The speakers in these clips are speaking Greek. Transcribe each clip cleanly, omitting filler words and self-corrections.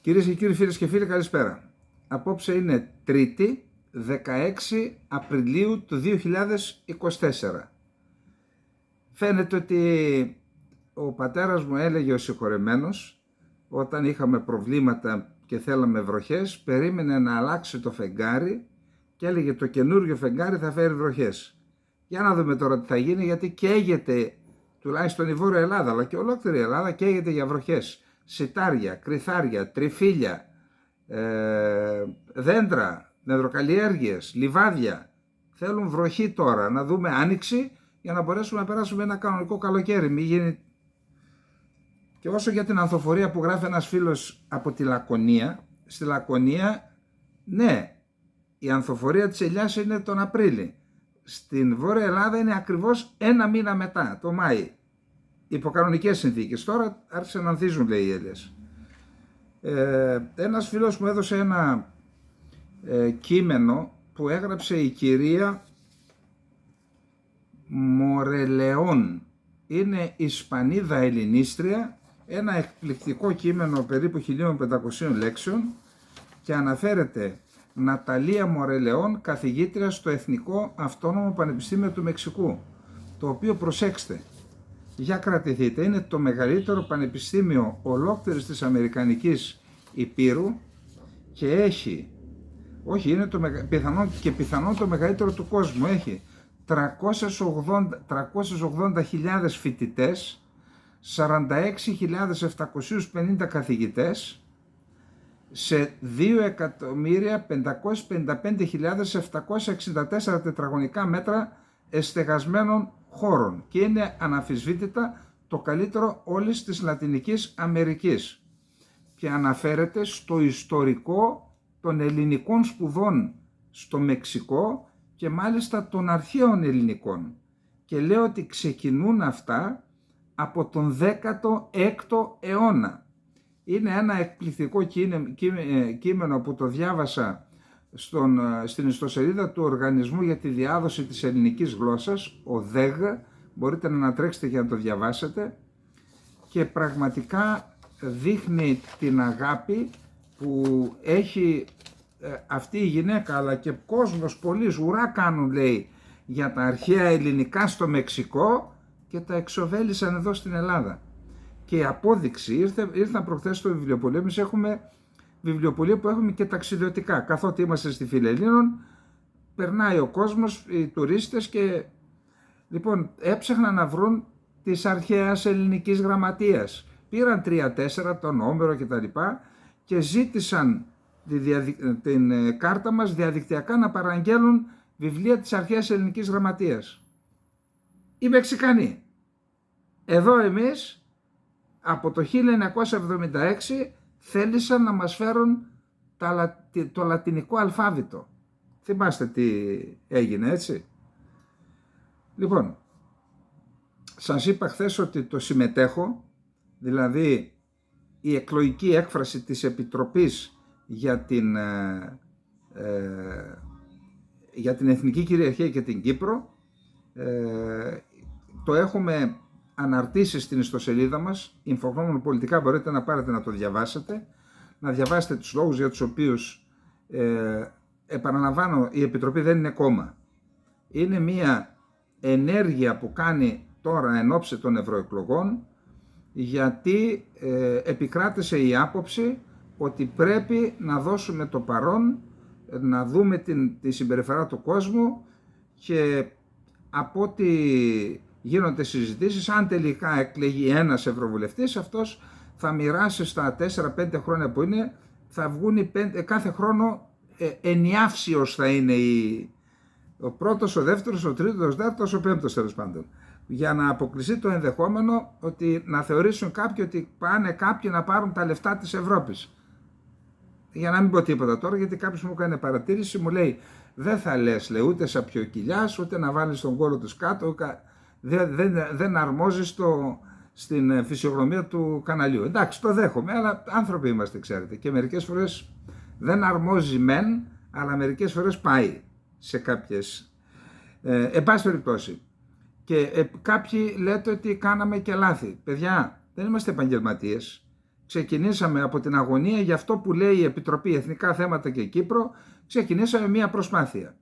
Κυρίες και κύριοι, φίλες και φίλοι, καλησπέρα. Απόψε είναι Τρίτη, 16 Απριλίου του 2024. Φαίνεται ότι ο πατέρας μου έλεγε ο συγχωρεμένος, όταν είχαμε προβλήματα και θέλαμε βροχές, περίμενε να αλλάξει το φεγγάρι και έλεγε το καινούριο φεγγάρι θα φέρει βροχές. Για να δούμε τώρα τι θα γίνει, γιατί καίγεται τουλάχιστον η Βόρεια Ελλάδα, αλλά και ολόκληρη η Ελλάδα καίγεται για βροχές. Σιτάρια, κρυθάρια, τριφύλια, δέντρα, νεδροκαλλιέργειες, λιβάδια. Θέλουν βροχή τώρα, να δούμε άνοιξη για να μπορέσουμε να περάσουμε ένα κανονικό καλοκαίρι. Μην γίνει... Και όσο για την ανθοφορία που γράφει ένας φίλος από τη Λακωνία, στη Λακωνία, ναι, η ανθοφορία της ελιάς είναι τον Απρίλη. Στην Βόρεια Ελλάδα είναι ακριβώς ένα μήνα μετά, το Μάη. Υπό κανονικές συνθήκες. Τώρα άρχισαν να ανθίζουν, λέει, οι ελιές. Ένας φίλος μου έδωσε ένα κείμενο που έγραψε η κυρία Μορελεόν. Είναι Ισπανίδα Ελληνίστρια, ένα εκπληκτικό κείμενο περίπου 1500 λέξεων και αναφέρεται Ναταλία Μορελεόν, καθηγήτρια στο Εθνικό Αυτόνομο Πανεπιστήμιο του Μεξικού, το οποίο, προσέξτε, για κρατηθείτε, είναι το μεγαλύτερο πανεπιστήμιο ολόκληρης της Αμερικανικής Υπήρου και έχει, όχι, είναι πιθανόν το μεγαλύτερο του κόσμου, έχει 380.000 φοιτητές, 46.750 καθηγητές σε 2.555.764 τετραγωνικά μέτρα εστεγασμένων χώρων και είναι αναμφισβήτητα το καλύτερο όλης της Λατινικής Αμερικής και αναφέρεται στο ιστορικό των ελληνικών σπουδών στο Μεξικό και μάλιστα των αρχαίων ελληνικών, και λέω ότι ξεκινούν αυτά από τον 16ο αιώνα. Είναι ένα εκπληκτικό κείμενο που το διάβασα στην ιστοσελίδα του Οργανισμού για τη Διάδοση της Ελληνικής Γλώσσας, ο ΔΕΓ, μπορείτε να ανατρέξετε για να το διαβάσετε, και πραγματικά δείχνει την αγάπη που έχει αυτή η γυναίκα, αλλά και κόσμος, πολλοί ουρά κάνουν, λέει, για τα αρχαία ελληνικά στο Μεξικό και τα εξοβέλησαν εδώ στην Ελλάδα. Και η απόδειξη, ήρθαν προχθές στο βιβλιοπωλείο, εμείς έχουμε βιβλιοπωλείο που έχουμε και ταξιδιωτικά, καθότι είμαστε στη Φιλελλήνων, περνάει ο κόσμος, οι τουρίστες, και λοιπόν έψαχναν να βρουν της αρχαίας ελληνικής γραμματείας. Πήραν 3-4 τον Όμηρο και τα λοιπά και ζήτησαν την κάρτα μας διαδικτυακά να παραγγέλουν βιβλία της αρχαίας ελληνικής γραμματείας. Οι Μεξικανοί. Εδώ εμείς από το 1976 θέλησαν να μας φέρουν το λατινικό αλφάβητο. Θυμάστε τι έγινε, έτσι. Λοιπόν, σας είπα χθες ότι το συμμετέχω, δηλαδή η εκλογική έκφραση της Επιτροπής για την Εθνική Κυριαρχία και την Κύπρο, το έχουμε αναρτήσει στην ιστοσελίδα μας, Infognomon Πολιτικά, μπορείτε να πάρετε να το διαβάσετε, να διαβάσετε τους λόγους για τους οποίους, επαναλαμβάνω, η Επιτροπή δεν είναι κόμμα. Είναι μια ενέργεια που κάνει τώρα εν ώψη των ευρωεκλογών, γιατί επικράτησε η άποψη ότι πρέπει να δώσουμε το παρόν, να δούμε τη συμπεριφορά του κόσμου, και από ό,τι γίνονται συζητήσεις, αν τελικά εκλεγεί ένας ευρωβουλευτής, αυτός θα μοιράσει στα 4-5 χρόνια που είναι, θα βγουν κάθε χρόνο ενιάυσιος θα είναι ο πρώτος, ο δεύτερος, ο τρίτος, ο τέταρτος, ο πέμπτος, τέλος πάντων, για να αποκλειστεί το ενδεχόμενο ότι να θεωρήσουν κάποιοι ότι πάνε κάποιοι να πάρουν τα λεφτά της Ευρώπης. Για να μην πω τίποτα τώρα, γιατί κάποιος μου έκανε παρατήρηση, μου λέει, δεν θα λες, λέει, ούτε σαπιοκυλιάς, ούτε να βάλεις τον κόλλο τους κάτω, δεν αρμόζει στην φυσιογνωμία του καναλιού. Εντάξει, το δέχομαι, αλλά άνθρωποι είμαστε, ξέρετε, και μερικές φορές δεν αρμόζει μεν, αλλά μερικές φορές πάει σε κάποιες, εν πάση περιπτώσει. Και κάποιοι λέτε ότι κάναμε και λάθη. Παιδιά, δεν είμαστε επαγγελματίες. ξεκινήσαμε από την αγωνία για αυτό που λέει η Επιτροπή Εθνικά Θέματα και Κύπρο, ξεκινήσαμε μια προσπάθεια.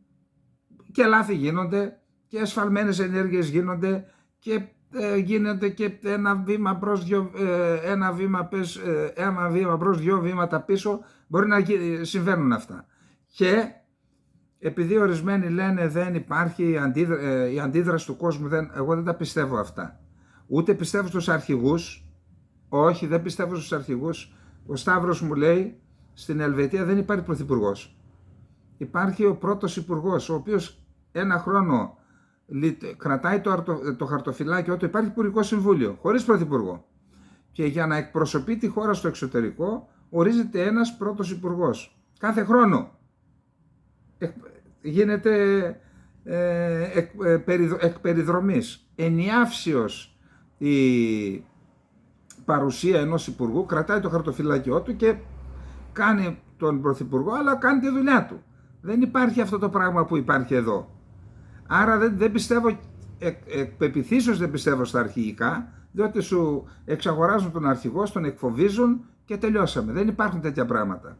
Και λάθη γίνονται και ασφαλμένες ενέργειες γίνονται και γίνεται και ένα βήμα μπρος, δυο βήματα πίσω, μπορεί να συμβαίνουν αυτά. Και επειδή ορισμένοι λένε δεν υπάρχει η αντίδραση του κόσμου, εγώ δεν τα πιστεύω αυτά. Ούτε πιστεύω στους αρχηγούς, όχι, δεν πιστεύω στους αρχηγούς. Ο Σταύρος μου λέει, στην Ελβετία δεν υπάρχει πρωθυπουργός. Υπάρχει ο πρώτος υπουργός, ο οποίος ένα χρόνο κρατάει το χαρτοφυλάκιο του, υπάρχει Υπουργικό Συμβούλιο, χωρίς πρωθυπουργό. Και για να εκπροσωπεί τη χώρα στο εξωτερικό, ορίζεται ένας πρώτος υπουργός. Κάθε χρόνο γίνεται εκ περιδρομής. Ενιάυσιος η παρουσία ενός υπουργού, κρατάει το χαρτοφυλάκιό του και κάνει τον πρωθυπουργό, αλλά κάνει τη δουλειά του. Δεν υπάρχει αυτό το πράγμα που υπάρχει εδώ. Άρα δεν πιστεύω, πεποιθήσεως δεν πιστεύω στα αρχηγικά, διότι σου εξαγοράζουν τον αρχηγό, τον εκφοβίζουν και τελειώσαμε. Δεν υπάρχουν τέτοια πράγματα.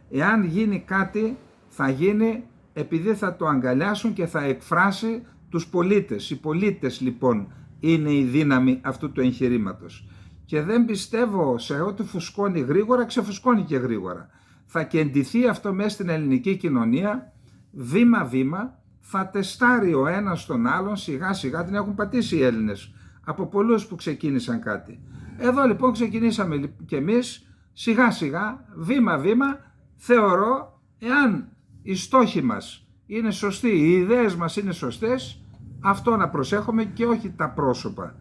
Εάν γίνει κάτι, θα γίνει επειδή θα το αγκαλιάσουν και θα εκφράσει τους πολίτες. Οι πολίτες λοιπόν είναι η δύναμη αυτού του εγχειρήματος. Και δεν πιστεύω σε ό,τι φουσκώνει γρήγορα, ξεφουσκώνει και γρήγορα. Θα κεντηθεί αυτό μέσα στην ελληνική κοινωνία, βήμα-βήμα, θα τεστάρει ο ένας τον άλλον, σιγά-σιγά την έχουν πατήσει οι Έλληνες, από πολλούς που ξεκίνησαν κάτι. Εδώ λοιπόν ξεκινήσαμε κι εμείς, σιγά-σιγά, βήμα-βήμα, θεωρώ, εάν οι στόχοι μας είναι σωστοί, οι ιδέες μας είναι σωστές, αυτό να προσέχουμε και όχι τα πρόσωπα.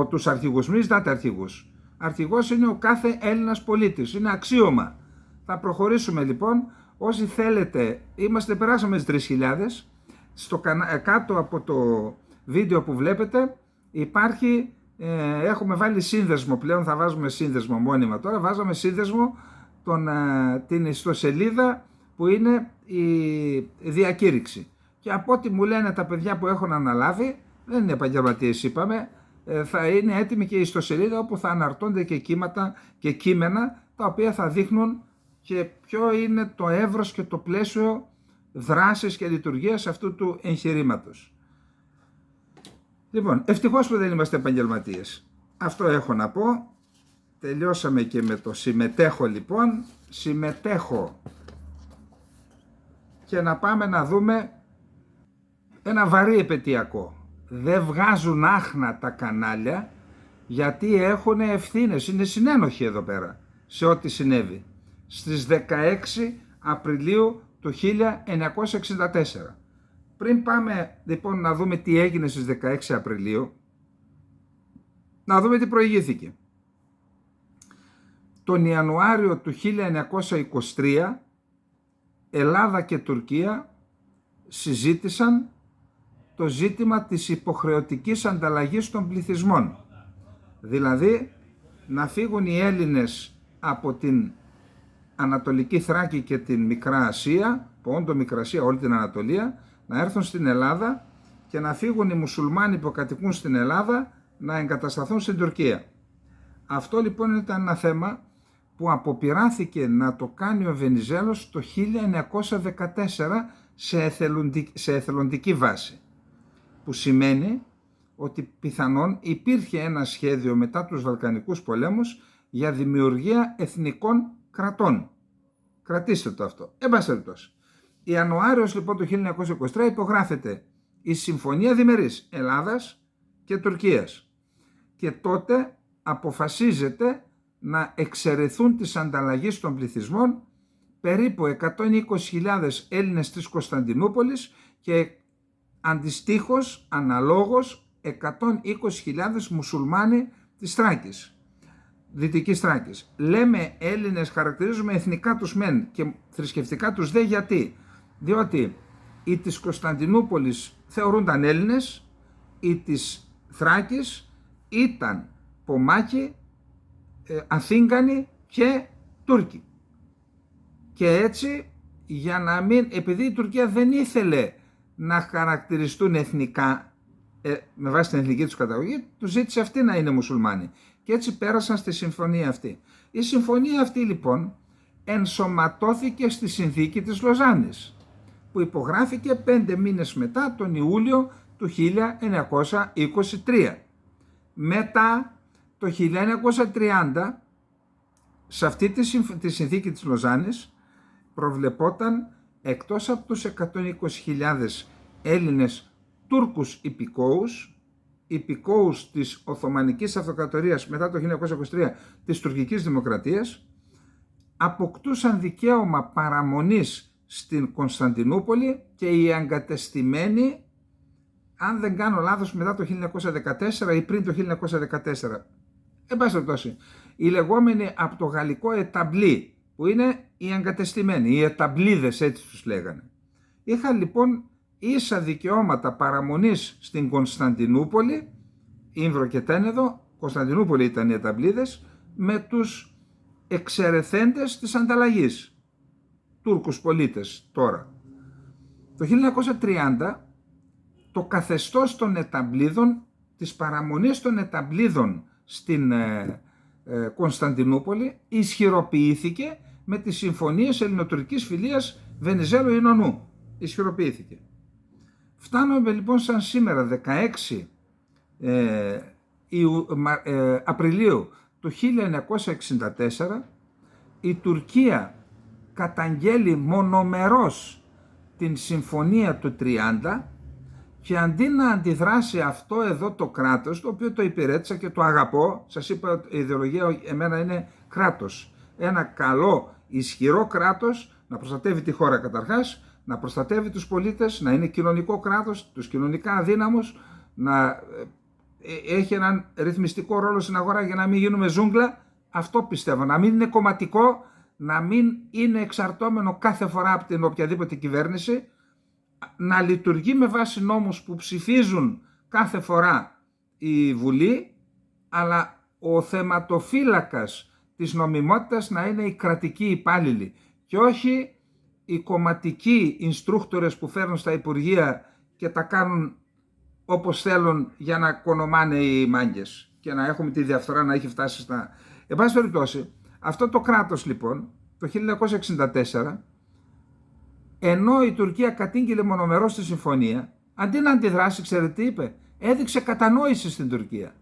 Τους αρχηγούς, μην ζητάτε αρχηγούς. Αρχηγός είναι ο κάθε Έλληνας πολίτης, είναι αξίωμα. Θα προχωρήσουμε λοιπόν, όσοι θέλετε, περάσαμε τις 3.000, κάτω από το βίντεο που βλέπετε υπάρχει, έχουμε βάλει σύνδεσμο, πλέον θα βάζουμε σύνδεσμο μόνιμα τώρα, βάζαμε σύνδεσμο την ιστοσελίδα που είναι η διακήρυξη. Και από ό,τι μου λένε τα παιδιά που έχουν αναλάβει, δεν είναι επαγγελματίες είπαμε, θα είναι έτοιμη και η ιστοσελίδα όπου θα αναρτώνται και κύματα και κείμενα τα οποία θα δείχνουν και ποιο είναι το εύρος και το πλαίσιο δράσης και λειτουργίας αυτού του εγχειρήματος. Λοιπόν, ευτυχώς που δεν είμαστε επαγγελματίες. Αυτό έχω να πω. Τελειώσαμε και με το συμμετέχω λοιπόν. Συμμετέχω. Και να πάμε να δούμε ένα βαρύ επαιτειακό. Δεν βγάζουν άχνα τα κανάλια γιατί έχουν ευθύνες. Είναι συνένοχοι εδώ πέρα σε ό,τι συνέβη. Στις 16 Απριλίου του 1964. Πριν πάμε λοιπόν να δούμε τι έγινε στις 16 Απριλίου, να δούμε τι προηγήθηκε. Τον Ιανουάριο του 1923 Ελλάδα και Τουρκία συζήτησαν το ζήτημα της υποχρεωτικής ανταλλαγής των πληθυσμών. Δηλαδή να φύγουν οι Έλληνες από την Ανατολική Θράκη και την Μικρά Ασία, Πόντο, Μικρασία, όλη την Ανατολία, να έρθουν στην Ελλάδα και να φύγουν οι μουσουλμάνοι που κατοικούν στην Ελλάδα να εγκατασταθούν στην Τουρκία. Αυτό λοιπόν ήταν ένα θέμα που αποπειράθηκε να το κάνει ο Βενιζέλος το 1914 σε εθελοντική βάση, που σημαίνει ότι πιθανόν υπήρχε ένα σχέδιο μετά τους Βαλκανικούς πολέμους για δημιουργία εθνικών κρατών. Κρατήστε το αυτό. Εν πάση περιπτώσει. Ιανουάριος λοιπόν του 1923 υπογράφεται η Συμφωνία Διμερής Ελλάδας και Τουρκίας και τότε αποφασίζεται να εξαιρεθούν τις ανταλλαγές των πληθυσμών περίπου 120.000 Έλληνες της Κωνσταντινούπολης και αντιστοίχως αναλόγως 120.000 μουσουλμάνοι της Θράκης. Δυτικής Θράκης. Λέμε Έλληνες, χαρακτηρίζουμε εθνικά τους μεν και θρησκευτικά τους δε, γιατί? Διότι οι της Κωνσταντινούπολης θεωρούνταν Έλληνες, οι της Θράκης ήταν Πομάκοι, Αθήγανοι και Τούρκοι. Και έτσι, για να μην, επειδή η Τουρκία δεν ήθελε να χαρακτηριστούν εθνικά με βάση την εθνική τους καταγωγή, τους ζήτησε αυτοί να είναι μουσουλμάνοι. και έτσι πέρασαν στη συμφωνία αυτή. Η συμφωνία αυτή λοιπόν ενσωματώθηκε στη συνθήκη της Λοζάνης, που υπογράφηκε 5 μήνες μετά, τον Ιούλιο του 1923. Μετά το 1930, σε αυτή τη συνθήκη της Λοζάνης προβλεπόταν, εκτός από τους 120.000 Έλληνες Τούρκους υπηκόους της Οθωμανικής Αυτοκρατορίας μετά το 1923 της Τουρκικής Δημοκρατίας, αποκτούσαν δικαίωμα παραμονής στην Κωνσταντινούπολη και οι εγκατεστημένοι, αν δεν κάνω λάθος, μετά το 1914 ή πριν το 1914. Εν πάση περιπτώσει, οι λεγόμενοι από το γαλλικό εταμπλί, που είναι οι εγκατεστημένοι, οι εταμπλίδες έτσι τους λέγανε, είχαν λοιπόν ίσα δικαιώματα παραμονής στην Κωνσταντινούπολη, Ήμβρο και Τένεδο, Κωνσταντινούπολη ήταν οι εταμπλίδες, με τους εξαιρεθέντες της ανταλλαγής, Τούρκους πολίτες τώρα. Το 1930 το καθεστώς των εταμπλίδων, της παραμονής των εταμπλίδων στην Κωνσταντινούπολη ισχυροποιήθηκε με τις συμφωνίες ελληνοτουρκικής φιλίας Βενιζέλου-Ινωνού. Ισχυροποιήθηκε. Φτάνουμε λοιπόν σαν σήμερα 16 Απριλίου του 1964, η Τουρκία καταγγέλει μονομερός την συμφωνία του 30 και αντί να αντιδράσει αυτό εδώ το κράτος, το οποίο το υπηρέτησα και το αγαπώ, σας είπα η ιδεολογία εμένα είναι κράτος, ένα καλό ισχυρό κράτος, να προστατεύει τη χώρα καταρχάς, να προστατεύει τους πολίτες, να είναι κοινωνικό κράτος, τους κοινωνικά αδύναμους, να έχει έναν ρυθμιστικό ρόλο στην αγορά για να μην γίνουμε ζούγκλα. Αυτό πιστεύω, να μην είναι κομματικό, να μην είναι εξαρτώμενο κάθε φορά από την οποιαδήποτε κυβέρνηση, να λειτουργεί με βάση νόμους που ψηφίζουν κάθε φορά η Βουλή, αλλά ο θεματοφύλακας της νομιμότητας να είναι οι κρατικοί υπάλληλοι και όχι οι κομματικοί instructors που φέρνουν στα Υπουργεία και τα κάνουν όπως θέλουν για να κονομάνε οι μάγκες και να έχουμε τη διαφθορά να έχει φτάσει στα... Εν πάση περιπτώσει, αυτό το κράτος λοιπόν το 1964, ενώ η Τουρκία κατήγγειλε μονομερώς τη συμφωνία, αντί να αντιδράσει, ξέρετε τι είπε, έδειξε κατανόηση στην Τουρκία.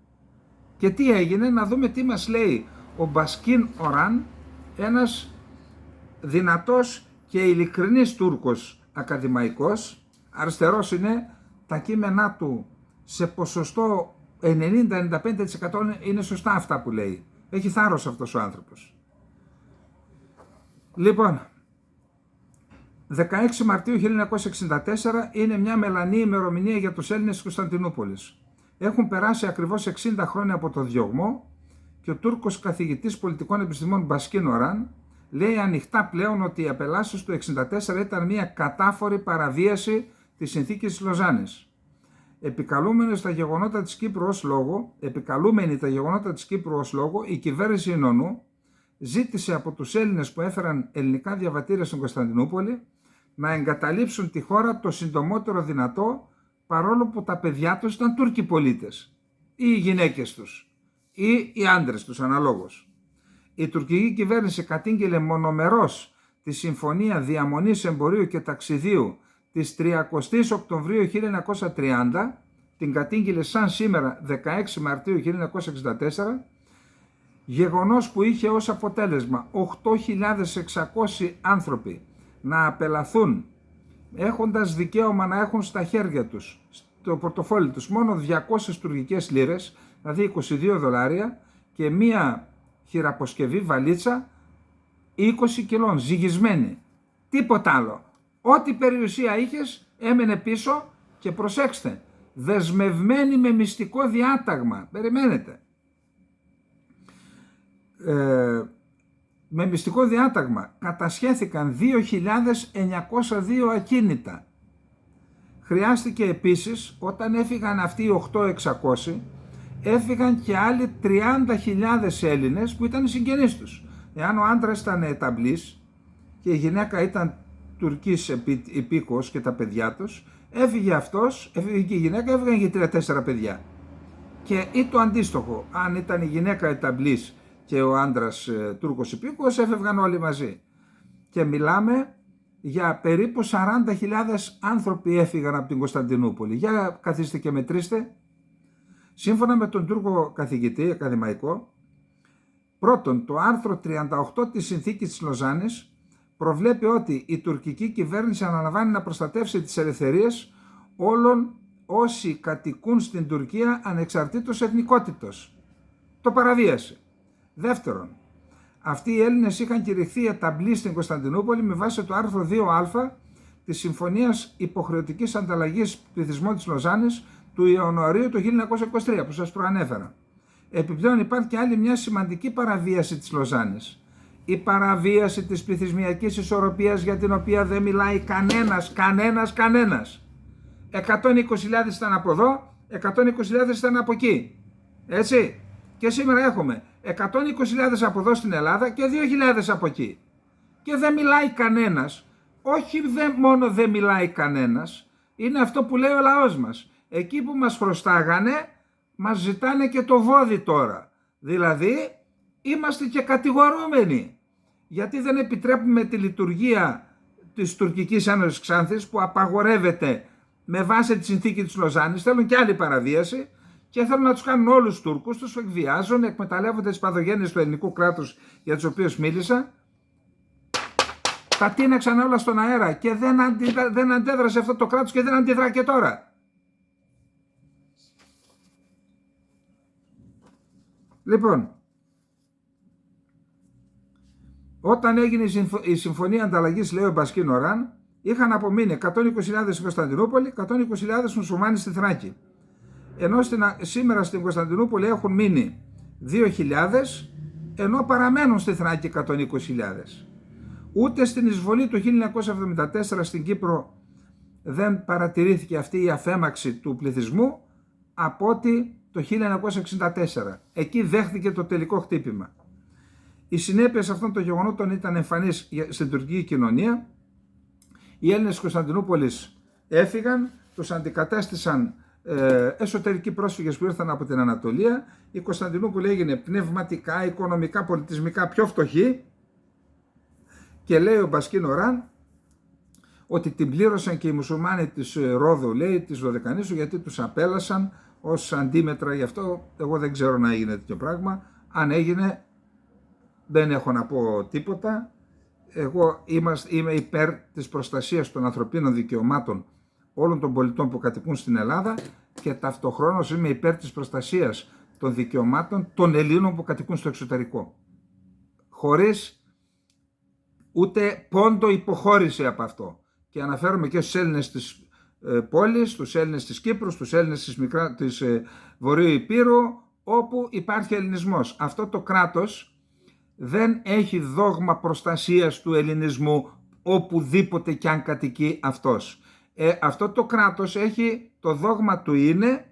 Και τι έγινε, να δούμε τι μας λέει ο Μπασκίν Οράν, ένας δυνατός και ειλικρινής Τούρκος ακαδημαϊκός, αριστερός είναι, τα κείμενά του σε ποσοστό 90-95% είναι σωστά αυτά που λέει. Έχει θάρρος αυτός ο άνθρωπος. Λοιπόν, 16 Μαρτίου 1964 είναι μια μελανή ημερομηνία για τους Έλληνες της Κωνσταντινούπολης. Έχουν περάσει ακριβώς 60 χρόνια από το διωγμό και ο Τούρκος καθηγητής πολιτικών επιστημών Μπασκίν Οράν λέει ανοιχτά πλέον ότι οι απελάσεις του 1964 ήταν μια κατάφορη παραβίαση της συνθήκης της Λοζάνης. Επικαλούμενη τα γεγονότα της Κύπρου ως λόγο, η κυβέρνηση Ινωνού ζήτησε από τους Έλληνες που έφεραν ελληνικά διαβατήρια στην Κωνσταντινούπολη να εγκαταλείψουν τη χώρα το συντομότερο δυνατό, παρόλο που τα παιδιά τους ήταν Τούρκοι πολίτες ή οι γυναίκες τους ή οι άντρες τους αναλόγως. Η τουρκική κυβέρνηση κατήγγειλε μονομερώς τη Συμφωνία Διαμονής Εμπορίου και Ταξιδίου της 30 Οκτωβρίου 1930, την κατήγγειλε σαν σήμερα 16 Μαρτίου 1964, γεγονός που είχε ως αποτέλεσμα 8.600 άνθρωποι να απελαθούν, έχοντας δικαίωμα να έχουν στα χέρια τους, στο πορτοφόλι τους, μόνο 200 τουρκικές λίρες, δηλαδή $22 και μία χειραποσκευή βαλίτσα 20 κιλών, ζυγισμένη. Τίποτα άλλο. Ό,τι περιουσία είχες έμενε πίσω και προσέξτε, δεσμευμένη με μυστικό διάταγμα. Περιμένετε. Με μυστικό διάταγμα κατασχέθηκαν 2.902 ακίνητα. Χρειάστηκε επίσης, όταν έφυγαν αυτοί οι 8.600, έφυγαν και άλλοι 30.000 Έλληνες που ήταν οι συγγενείς τους. Εάν ο άντρας ήταν εταμπλής και η γυναίκα ήταν τουρκής υπήκος και τα παιδιά τους, έφυγε αυτός, έφυγε και η γυναίκα, έφυγαν και 3-4 παιδιά. Και ή το αντίστοιχο, αν ήταν η γυναίκα εταμπλής και ο άντρας Τούρκος υπήκοος, έφευγαν όλοι μαζί. Και μιλάμε για περίπου 40.000 άνθρωποι έφυγαν από την Κωνσταντινούπολη. Για καθίστε και μετρήστε. Σύμφωνα με τον Τούρκο καθηγητή ακαδημαϊκό, πρώτον, το άρθρο 38 της Συνθήκης της Λοζάνης προβλέπει ότι η τουρκική κυβέρνηση αναλαμβάνει να προστατεύσει τις ελευθερίες όλων όσοι κατοικούν στην Τουρκία ανεξαρτήτως εθνικότητος. Το παραβίασε. Δεύτερον, αυτοί οι Έλληνες είχαν κηρυχθεί εταμπλοί στην Κωνσταντινούπολη με βάση το άρθρο 2α της Συμφωνίας Υποχρεωτικής Ανταλλαγής Πληθυσμών της Λοζάνης του Ιανουαρίου του 1923 που σας προανέφερα. Επιπλέον υπάρχει και άλλη μια σημαντική παραβίαση της Λοζάνης. Η παραβίαση της πληθυσμιακής ισορροπίας για την οποία δεν μιλάει κανένας. 120.000 ήταν από εδώ, 120.000 ήταν από εκεί. Έτσι. Και σήμερα έχουμε 120.000 από εδώ στην Ελλάδα και 2.000 από εκεί. Και δεν μιλάει κανένας. Όχι μόνο δεν μιλάει κανένας, είναι αυτό που λέει ο λαός μας. Εκεί που μας χρωστάγανε, μας ζητάνε και το βόδι τώρα. Δηλαδή, είμαστε και κατηγορούμενοι. Γιατί δεν επιτρέπουμε τη λειτουργία της Τουρκικής Ένωσης Ξάνθης που απαγορεύεται με βάση τη συνθήκη της Λοζάνης. Θέλουν και άλλη παραβίαση και θέλουν να τους κάνουν όλους τους Τούρκους, τους εκβιάζουν, εκμεταλλεύονται τις παθογένειες του ελληνικού κράτους για τις οποίες μίλησα. Τα τίναξαν όλα στον αέρα και δεν αντέδρασε αυτό το κράτος και δεν αντιδρά και τώρα. Λοιπόν, όταν έγινε η συμφωνία ανταλλαγής, λέει ο Μπασκίν Οράν, είχαν απομείνει 120.000 στην Κωνσταντινούπολη, 120.000 μουσουλμάνοι στη Θράκη. Ενώ σήμερα στην Κωνσταντινούπολη έχουν μείνει 2.000, ενώ παραμένουν στη Θράκη 120.000. Ούτε στην εισβολή του 1974 στην Κύπρο δεν παρατηρήθηκε αυτή η αφέμαξη του πληθυσμού από ότι το 1964. Εκεί δέχτηκε το τελικό χτύπημα. Οι συνέπειες αυτών των γεγονότων ήταν εμφανείς στην τουρκική κοινωνία. Οι Έλληνες της Κωνσταντινούπολης έφυγαν, τους αντικατέστησαν εσωτερικοί πρόσφυγες που ήρθαν από την Ανατολία. Η Κωνσταντινούπολη έγινε πνευματικά, οικονομικά, πολιτισμικά πιο φτωχή και λέει ο Μπασκίν Οράν ότι την πλήρωσαν και οι μουσουλμάνοι της Ρόδου, λέει, της Δωδεκανήσου, γιατί τους απέλασαν ως αντίμετρα. Γι' αυτό εγώ δεν ξέρω να έγινε τέτοιο πράγμα. Αν έγινε δεν έχω να πω τίποτα. Εγώ είμαι υπέρ της προστασίας των ανθρωπίνων δικαιωμάτων όλων των πολιτών που κατοικούν στην Ελλάδα και ταυτοχρόνως είμαι υπέρ της προστασίας των δικαιωμάτων των Ελλήνων που κατοικούν στο εξωτερικό. Χωρίς ούτε πόντο υποχώρηση από αυτό. Και αναφέρομαι και στους Έλληνες της πόλης, στους Έλληνες της Κύπρου, στους Έλληνες της Βορείου Υπήρου, όπου υπάρχει ελληνισμός. Αυτό το κράτος δεν έχει δόγμα προστασίας του ελληνισμού οπουδήποτε κι αν κατοικεί αυτός. Αυτό το κράτος έχει, το δόγμα του είναι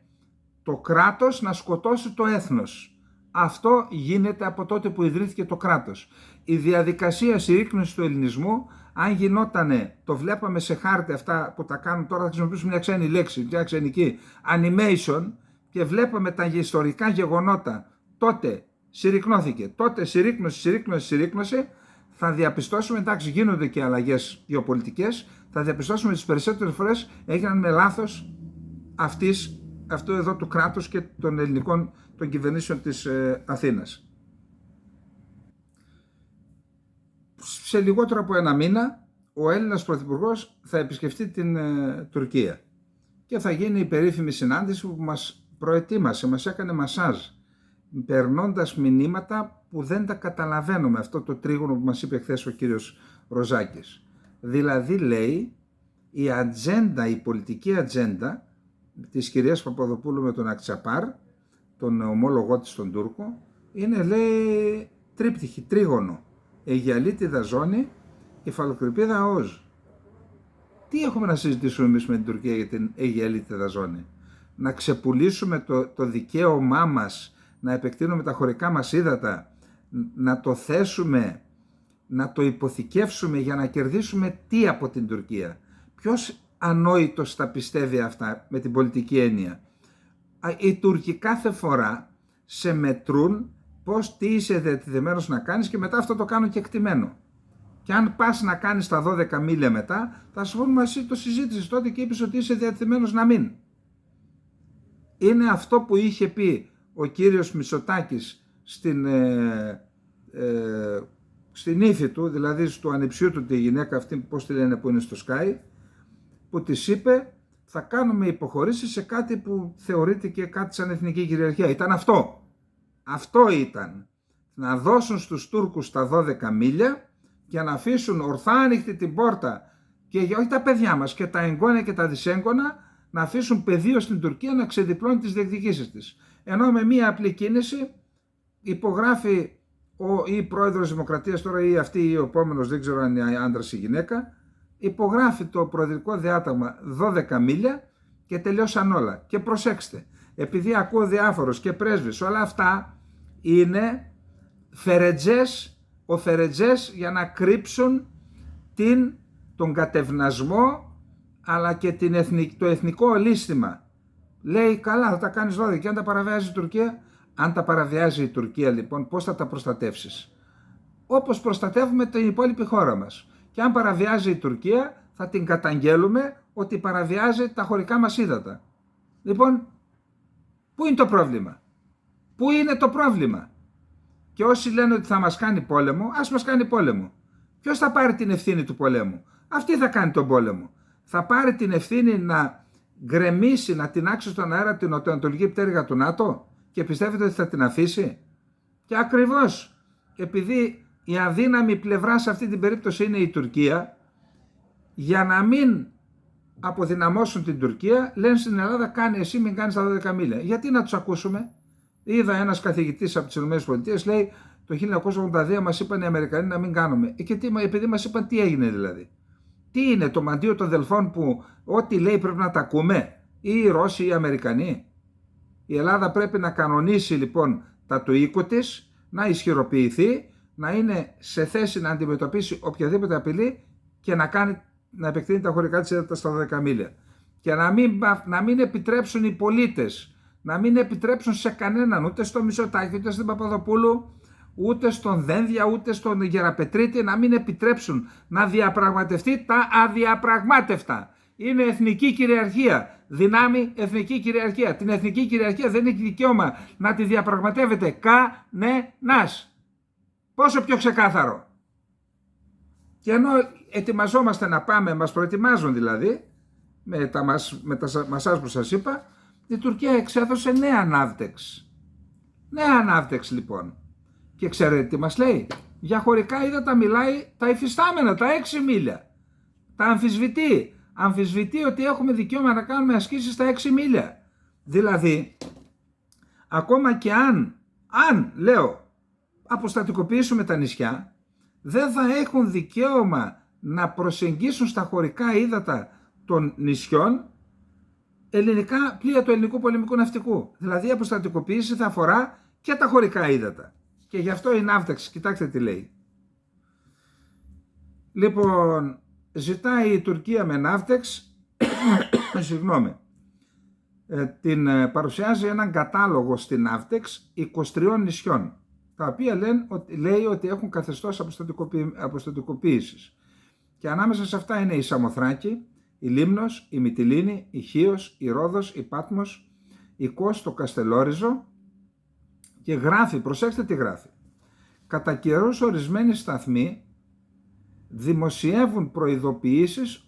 το κράτος να σκοτώσει το έθνος. Αυτό γίνεται από τότε που ιδρύθηκε το κράτος. Η διαδικασία συρρίκνωσης του ελληνισμού, αν γινότανε, το βλέπαμε σε χάρτη αυτά που τα κάνουν τώρα, θα χρησιμοποιήσουμε μια ξένη λέξη, μια ξενική, animation, και βλέπαμε τα ιστορικά γεγονότα, τότε συρρικνώθηκε, τότε συρρίκνωση, θα διαπιστώσουμε, εντάξει γίνονται και αλλαγές γεωπολιτικές, θα διαπιστώσουμε τις περισσότερες φορές έγιναν με λάθος αυτού εδώ του κράτους και των ελληνικών των κυβερνήσεων της Αθήνας. Σε λιγότερο από ένα μήνα ο Έλληνας Πρωθυπουργός θα επισκεφτεί την Τουρκία και θα γίνει η περίφημη συνάντηση που μας προετοίμασε, μας έκανε μασάζ, περνώντας μηνύματα που δεν τα καταλαβαίνουμε, αυτό το τρίγωνο που μας είπε χθες ο κύριος Ροζάκης. Δηλαδή λέει η πολιτική ατζέντα της κυρίας Παπαδοπούλου με τον Ακτσαπάρ, τον ομόλογό της τον Τούρκο, είναι, λέει, τρίπτυχη, τρίγωνο. Αιγιαλίτιδα Ζώνη, Κεφαλοκρηπίδα Όζ. Τι έχουμε να συζητήσουμε εμείς με την Τουρκία για την Αιγιαλίτιδα Ζώνη? Να ξεπουλήσουμε το δικαίωμά μας να επεκτείνουμε τα χωρικά μας ύδατα, να το θέσουμε, να το υποθηκεύσουμε για να κερδίσουμε τι από την Τουρκία? Ποιος ανόητος τα πιστεύει αυτά με την πολιτική έννοια? Οι Τούρκοι κάθε φορά σε μετρούν τι είσαι διατεθειμένος να κάνεις και μετά αυτό το κάνουν και εκτιμένο. Και αν πας να κάνεις τα 12 μίλια μετά, θα σου πούν εσύ το συζήτησες τότε και είπες ότι είσαι διατεθειμένος να μην. Είναι αυτό που είχε πει ο κύριος Μητσοτάκης στην ύφη του, δηλαδή στο ανιψιού του τη γυναίκα αυτή, πώς τη λένε, που είναι στο Sky, που της είπε θα κάνουμε υποχωρήσεις σε κάτι που θεωρείται και κάτι σαν εθνική κυριαρχία. Ήταν αυτό. Αυτό ήταν. Να δώσουν στους Τούρκους τα 12 μίλια και να αφήσουν ορθά ανοιχτή την πόρτα και όχι τα παιδιά μας και τα εγγόνια και τα δυσέγγωνα να αφήσουν πεδίο στην Τουρκία να ξεδιπλώνει τις διεκδικήσεις της. Ενώ με μία απλή κίνηση υπογράφει ή πρόεδρος Δημοκρατίας τώρα ή αυτή ή ο επόμενος, δεν ξέρω αν είναι άντρας ή γυναίκα, υπογράφει το προεδρικό διάταγμα 12 μίλια και τελειώσαν όλα. Και προσέξτε, επειδή ακούω διάφορους και πρέσβεις, όλα αυτά είναι φερετζές για να κρύψουν τον κατευνασμό αλλά και το εθνικό ολίσθημα. Λέει καλά θα τα κάνεις 12 και αν τα παραβιάζει η Τουρκία. Αν τα παραβιάζει η Τουρκία λοιπόν πώς θα τα προστατεύσεις? Όπως προστατεύουμε την υπόλοιπη χώρα μας. Και αν παραβιάζει η Τουρκία θα την καταγγέλουμε ότι παραβιάζει τα χωρικά μας ύδατα. Λοιπόν, πού είναι το πρόβλημα? Πού είναι το πρόβλημα? Και όσοι λένε ότι θα μας κάνει πόλεμο, ας μας κάνει πόλεμο. Ποιος θα πάρει την ευθύνη του πολέμου? Αυτή θα κάνει τον πόλεμο. Θα πάρει την ευθύνη να γκρεμίσει, να τεινάξει στον αέρα την νοτιοανατολική πτέρυγα του ΝΑΤΟ και πιστεύετε ότι θα την αφήσει? Και ακριβώς επειδή η αδύναμη πλευρά σε αυτή την περίπτωση είναι η Τουρκία, για να μην αποδυναμώσουν την Τουρκία, λένε στην Ελλάδα κάνει εσύ, μην κάνεις τα 12 μίλια. Γιατί να τους ακούσουμε? Είδα ένας καθηγητής από τις ΗΠΑ λέει το 1982 μας είπαν οι Αμερικανοί να μην κάνουμε. Και επειδή μας είπαν τι έγινε δηλαδή? Τι είναι το μαντίο των Δελφών που ό,τι λέει πρέπει να τα ακούμε? Ή οι Ρώσοι ή οι Αμερικανοί? Η Ελλάδα πρέπει να κανονίσει λοιπόν τα του οίκου της, να ισχυροποιηθεί, να είναι σε θέση να αντιμετωπίσει οποιαδήποτε απειλή και να επεκτείνει τα χωρικά της ύδατα στα 12 μίλια. Και να μην επιτρέψουν οι πολίτες, να μην επιτρέψουν σε κανέναν, ούτε στο Μητσοτάκη, ούτε στην Παπαδοπούλου, ούτε στον Δένδια, ούτε στον Γεραπετρίτη, να μην επιτρέψουν να διαπραγματευτεί τα αδιαπραγμάτευτα. Είναι εθνική κυριαρχία. Δυνάμει εθνική κυριαρχία. Την εθνική κυριαρχία δεν έχει δικαίωμα να τη διαπραγματεύεται κανένας. Πόσο πιο ξεκάθαρο? Και ενώ ετοιμαζόμαστε να πάμε, μας προετοιμάζουν δηλαδή, με τα μασάζ που σας είπα, η Τουρκία εξέδωσε νέα ναύτεξ. Νέα ναύτεξ λοιπόν. Και ξέρετε τι μας λέει? Για χωρικά ύδατα μιλάει τα υφιστάμενα, τα 6 μίλια. Τα αμφισβητεί. Αμφισβητεί ότι έχουμε δικαίωμα να κάνουμε ασκήσεις στα 6 μίλια. Δηλαδή, ακόμα και αν λέω, αποστατικοποιήσουμε τα νησιά, δεν θα έχουν δικαίωμα να προσεγγίσουν στα χωρικά ύδατα των νησιών ελληνικά πλοία του ελληνικού πολεμικού ναυτικού. Δηλαδή η αποστατικοποίηση θα αφορά και τα χωρικά ύδατα. Και γι' αυτό η ναύταξη, κοιτάξτε τι λέει. Λοιπόν, ζητάει η Τουρκία με ναύτεξ, συγγνώμη, την παρουσιάζει έναν κατάλογο στην ναύτεξ 23 νησιών, τα οποία λέει ότι έχουν καθεστώς αποστατικοποίησης. Και ανάμεσα σε αυτά είναι η Σαμοθράκη, η Λίμνος, η Μυτιλήνη, η Χίος, η Ρόδος, η Πάτμος, η Κος, το Καστελόριζο, και γράφει, προσέξτε τι γράφει. Κατά καιρούς ορισμένοι σταθμοί δημοσιεύουν προειδοποιήσεις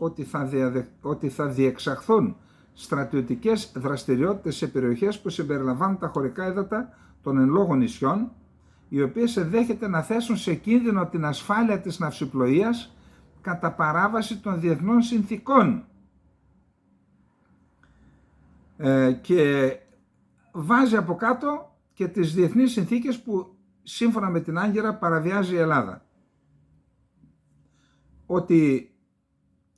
ότι θα διεξαχθούν στρατιωτικές δραστηριότητες σε περιοχές που συμπεριλαμβάνουν τα χωρικά ύδατα των εν λόγω νησιών, οι οποίες ενδέχεται να θέσουν σε κίνδυνο την ασφάλεια της ναυσιπλοείας κατά παράβαση των διεθνών συνθήκων. Και βάζει από κάτω και τις διεθνείς συνθήκες που σύμφωνα με την Άγκυρα παραβιάζει η Ελλάδα. Ότι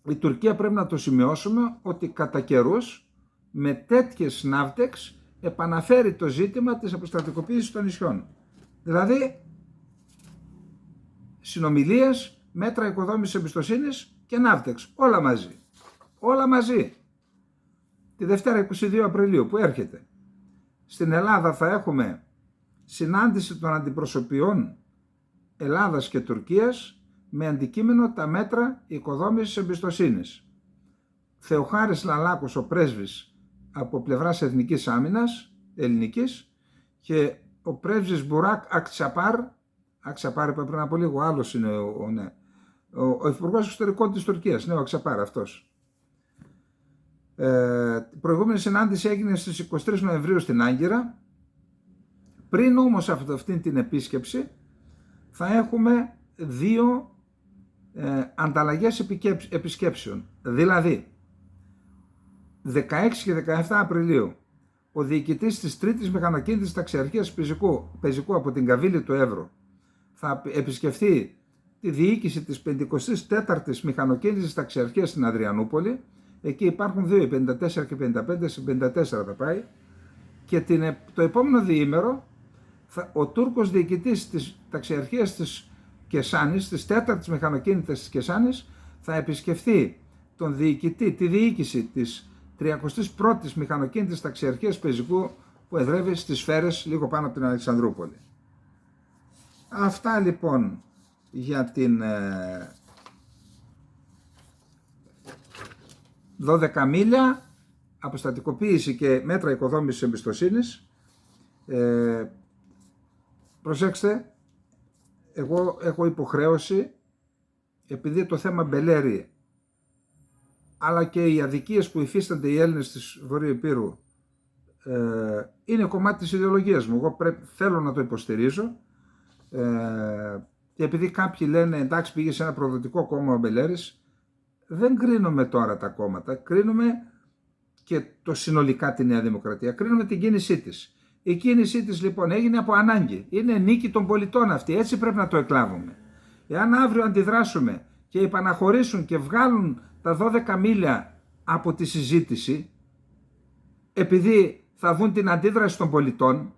η Τουρκία, πρέπει να το σημειώσουμε, ότι κατά καιρούς με τέτοιες ναύτεξ επαναφέρει το ζήτημα της αποστρατικοποίησης των νησιών. Δηλαδή συνομιλίες, μέτρα οικοδόμησης εμπιστοσύνης και ναύτεξ, όλα μαζί. Όλα μαζί. Τη Δευτέρα 22 Απριλίου που έρχεται. Στην Ελλάδα θα έχουμε συνάντηση των αντιπροσωπιών Ελλάδας και Τουρκίας με αντικείμενο τα μέτρα οικοδόμησης εμπιστοσύνης. Θεοχάρης Λαλάκος, ο πρέσβης από πλευράς Εθνικής Άμυνας ελληνικής, και ο πρέσβης Μπουράκ Ακτσαπάρ είπε πριν από λίγο, άλλος είναι ο Υπουργός Εξωτερικών της Τουρκίας, ο Ακτσαπάρ αυτός. Η προηγούμενη συνάντηση έγινε στις 23 Νοεμβρίου στην Άγκυρα. Πριν όμως από αυτήν την επίσκεψη θα έχουμε δύο ανταλλαγές επισκέψεων. Δηλαδή 16 και 17 Απριλίου ο διοικητής της 3ης Μηχανοκίνητης Ταξιαρχίας Πεζικού από την Καβίλη του Εύρου θα επισκεφθεί τη διοίκηση της 54ης Μηχανοκίνητης Ταξιαρχίας στην Αδριανούπολη. Εκεί υπάρχουν δύο, 54 και 55, σε 54 θα πάει. Και το επόμενο διήμερο ο Τούρκος διοικητής της Ταξιαρχίας της Κεσάνης, της 4ης Μηχανοκίνητης της Κεσάνης, θα επισκεφθεί τη διοίκηση της 31ης Μηχανοκίνητης Ταξιαρχίας Πεζικού που εδρεύει στις Σφαίρες, λίγο πάνω από την Αλεξανδρούπολη. Αυτά λοιπόν για την 12 μίλια, αποστατικοποίηση και μέτρα οικοδόμησης εμπιστοσύνης. Προσέξτε, εγώ έχω υποχρέωση, επειδή το θέμα Μπελέρη αλλά και οι αδικίες που υφίστανται οι Έλληνες της Βορείου Ηπείρου είναι κομμάτι της ιδεολογίας μου. Εγώ θέλω να το υποστηρίζω, και επειδή κάποιοι λένε εντάξει πήγε σε ένα προδοτικό κόμμα ο Μπελέρης, δεν κρίνουμε τώρα τα κόμματα, κρίνουμε και το συνολικά τη Νέα Δημοκρατία, κρίνουμε την κίνησή της. Η κίνησή της λοιπόν έγινε από ανάγκη, είναι νίκη των πολιτών αυτή, έτσι πρέπει να το εκλάβουμε. Εάν αύριο αντιδράσουμε και υπαναχωρήσουν και βγάλουν τα 12 μίλια από τη συζήτηση, επειδή θα δουν την αντίδραση των πολιτών,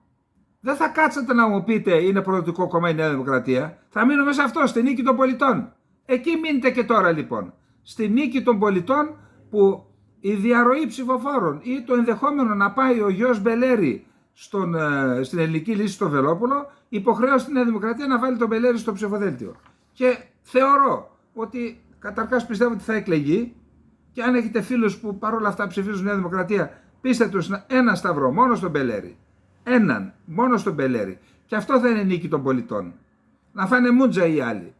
δεν θα κάτσετε να μου πείτε είναι προδοτικό κόμμα η Νέα Δημοκρατία, θα μείνουμε σε αυτό, στη νίκη των πολιτών. Εκεί μείνετε και τώρα λοιπόν, στη νίκη των πολιτών, που η διαρροή ψηφοφόρων ή το ενδεχόμενο να πάει ο γιος Μπελέρη στην ελληνική λύση στο Βελόπουλο υποχρέωσε τη Νέα Δημοκρατία να βάλει τον Μπελέρη στο ψηφοδέλτιο. Και θεωρώ ότι καταρχάς πιστεύω ότι θα εκλεγεί, και αν έχετε φίλους που παρόλα αυτά ψηφίζουν Νέα Δημοκρατία, πείστε τους ένα σταυρό μόνο στον Μπελέρη. Έναν, μόνο στον Μπελέρη. Και αυτό θα είναι νίκη των πολιτών. Να φάνε μούτζα οι άλλοι.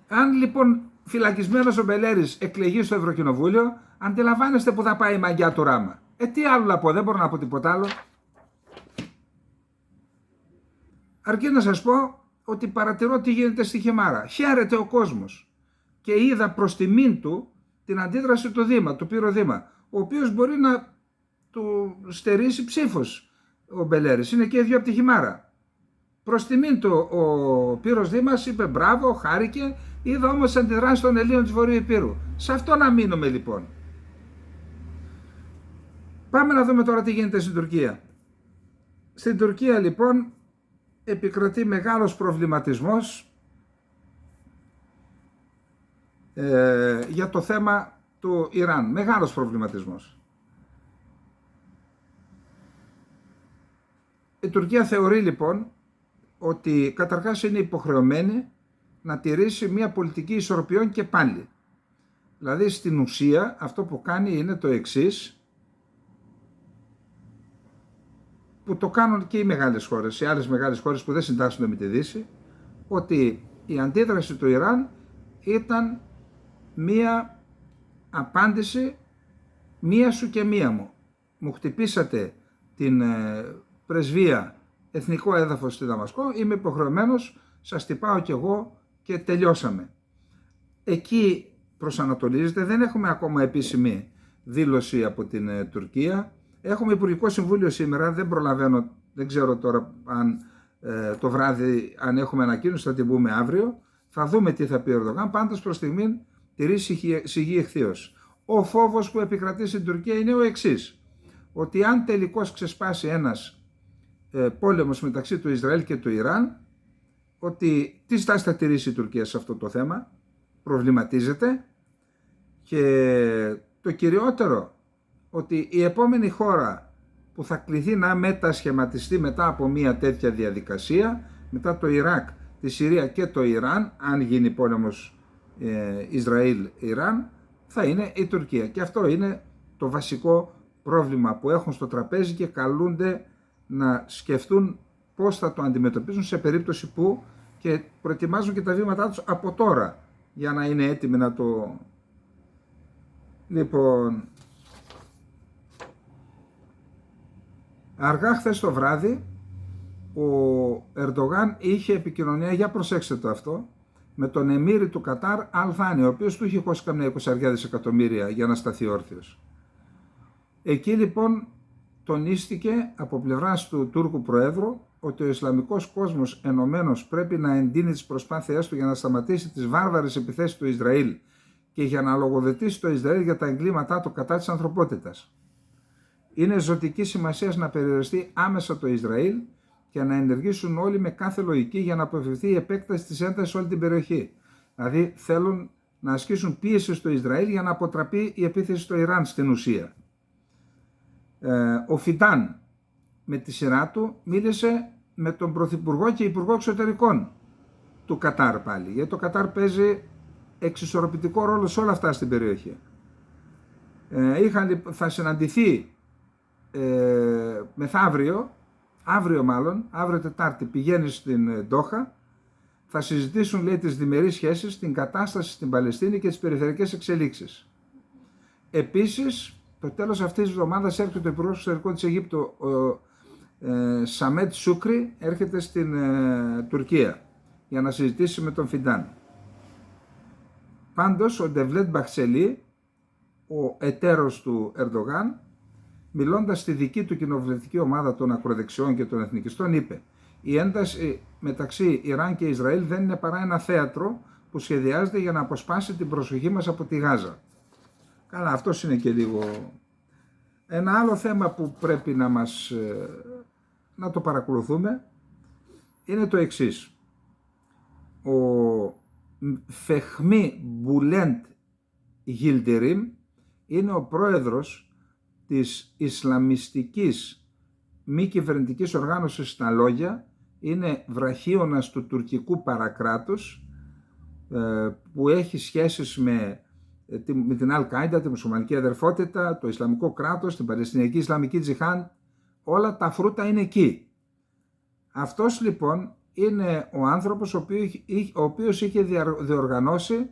Αν λοιπόν φυλακισμένος ο Μπελέρης εκλεγεί στο Ευρωκοινοβούλιο, αντιλαμβάνεστε που θα πάει η μαγιά του Ράμα. Τι άλλο να πω, δεν μπορώ να πω τίποτα άλλο. Αρκεί να σας πω ότι παρατηρώ τι γίνεται στη Χεμάρα. Χαίρεται ο κόσμος. Και είδα προς τιμήν του την αντίδραση του Δήμα, του Πύρο Δήμα, ο οποίος μπορεί να του στερήσει ψήφος ο Μπελέρης. Είναι και οι δύο από τη Χιμάρα. Προς τιμήν του ο Πύρος Δήμας είπε μπράβο, χάρηκε. Είδα όμως τις αντιδράσεις των Ελλήνων της Βορείου Ηπείρου. Σε αυτό να μείνουμε λοιπόν. Πάμε να δούμε τώρα τι γίνεται στην Τουρκία. Στην Τουρκία λοιπόν επικρατεί μεγάλος προβληματισμός για το θέμα του Ιράν. Μεγάλος προβληματισμός. Η Τουρκία θεωρεί λοιπόν ότι καταρχάς είναι υποχρεωμένη να τηρήσει μια πολιτική ισορροπιών και πάλι. Δηλαδή στην ουσία αυτό που κάνει είναι το εξής, που το κάνουν και οι μεγάλες χώρες, οι άλλες μεγάλες χώρες που δεν συντάσσονται με τη Δύση, ότι η αντίδραση του Ιράν ήταν μία απάντηση μία σου και μία μου. Μου χτυπήσατε την πρεσβεία, εθνικό έδαφος στη Δαμασκό, είμαι υποχρεωμένος, σας χτυπάω κι εγώ και τελειώσαμε. Εκεί προσανατολίζεται, δεν έχουμε ακόμα επίσημη δήλωση από την Τουρκία. Έχουμε Υπουργικό Συμβούλιο σήμερα, δεν προλαβαίνω, δεν ξέρω τώρα αν το βράδυ αν έχουμε ανακοίνωση, θα την πούμε αύριο. Θα δούμε τι θα πει ο Ερντογάν, πάντως προς στιγμήν τηρεί σιγή εχθείως. Ο φόβος που επικρατεί στην Τουρκία είναι ο εξής, ότι αν τελικώς ξεσπάσει ένας πόλεμος μεταξύ του Ισραήλ και του Ιράν, ότι τι στάση θα τηρήσει η Τουρκία σε αυτό το θέμα, προβληματίζεται, και το κυριότερο, ότι η επόμενη χώρα που θα κληθεί να μετασχηματιστεί μετά από μια τέτοια διαδικασία, μετά το Ιράκ, τη Συρία και το Ιράν, αν γίνει πόλεμος Ισραήλ-Ιράν, θα είναι η Τουρκία. Και αυτό είναι το βασικό πρόβλημα που έχουν στο τραπέζι και καλούνται να σκεφτούν πώς θα το αντιμετωπίσουν σε περίπτωση που, και προετοιμάζουν και τα βήματά τους από τώρα για να είναι έτοιμοι να το... Λοιπόν, αργά χθες το βράδυ ο Ερντογάν είχε επικοινωνία, για προσέξτε το αυτό, με τον εμμύρη του Κατάρ Αλ Θάνη, ο οποίος του είχε χώσει καμιά 20 δισεκατομμύρια για να σταθεί όρθιος. Εκεί λοιπόν τονίστηκε από πλευράς του Τούρκου Προέδρου ότι ο Ισλαμικός κόσμος ενωμένος πρέπει να εντείνει τις προσπάθειές του για να σταματήσει τις βάρβαρες επιθέσεις του Ισραήλ και για να λογοδετήσει το Ισραήλ για τα εγκλήματά του κατά της ανθρωπότητας. Είναι ζωτική σημασία να περιοριστεί άμεσα το Ισραήλ και να ενεργήσουν όλοι με κάθε λογική για να αποφευθεί η επέκταση της έντασης σε όλη την περιοχή. Δηλαδή θέλουν να ασκήσουν πίεση στο Ισραήλ για να αποτραπεί η επίθεση στο Ιράν στην ουσία. Ο Φιντάν με τη σειρά του μίλησε με τον Πρωθυπουργό και Υπουργό Εξωτερικών του Κατάρ πάλι, γιατί το Κατάρ παίζει εξισορροπητικό ρόλο σε όλα αυτά στην περιοχή. Θα συναντηθεί μεθαύριο, αύριο Τετάρτη πηγαίνει στην Ντόχα, θα συζητήσουν, λέει, τις διμερείς σχέσεις, την κατάσταση στην Παλαιστίνη και τις περιφερειακές εξελίξεις. Επίσης, το τέλος αυτής της εβδομάδας έρχεται ο Υπουργός Εξωτερικών της Αιγύπτου, ο Σαμέτ Σούκρι, έρχεται στην Τουρκία για να συζητήσει με τον Φιντάν. Πάντως, ο Ντεβλέτ Μπαχτσελή, ο εταίρος του Ερντογάν, μιλώντας στη δική του κοινοβουλευτική ομάδα των ακροδεξιών και των εθνικιστών, είπε: «Η ένταση μεταξύ Ιράν και Ισραήλ δεν είναι παρά ένα θέατρο που σχεδιάζεται για να αποσπάσει την προσοχή μας από τη Γάζα». Καλά, αυτό είναι και λίγο... Ένα άλλο θέμα που πρέπει να το παρακολουθούμε είναι το εξής. Ο Φεχμί Μπουλέντ Γιλτερίμ είναι ο πρόεδρος της Ισλαμιστικής μη κυβερνητικής οργάνωσης στα λόγια, είναι βραχίωνας του τουρκικού παρακράτους που έχει σχέσεις με την Αλ-Κάιντα, τη μουσουλμανική αδερφότητα, το Ισλαμικό κράτος, την Παλαιστινιακή Ισλαμική Τζιχάν, όλα τα φρούτα είναι εκεί. Αυτός λοιπόν είναι ο άνθρωπος ο οποίος είχε διοργανώσει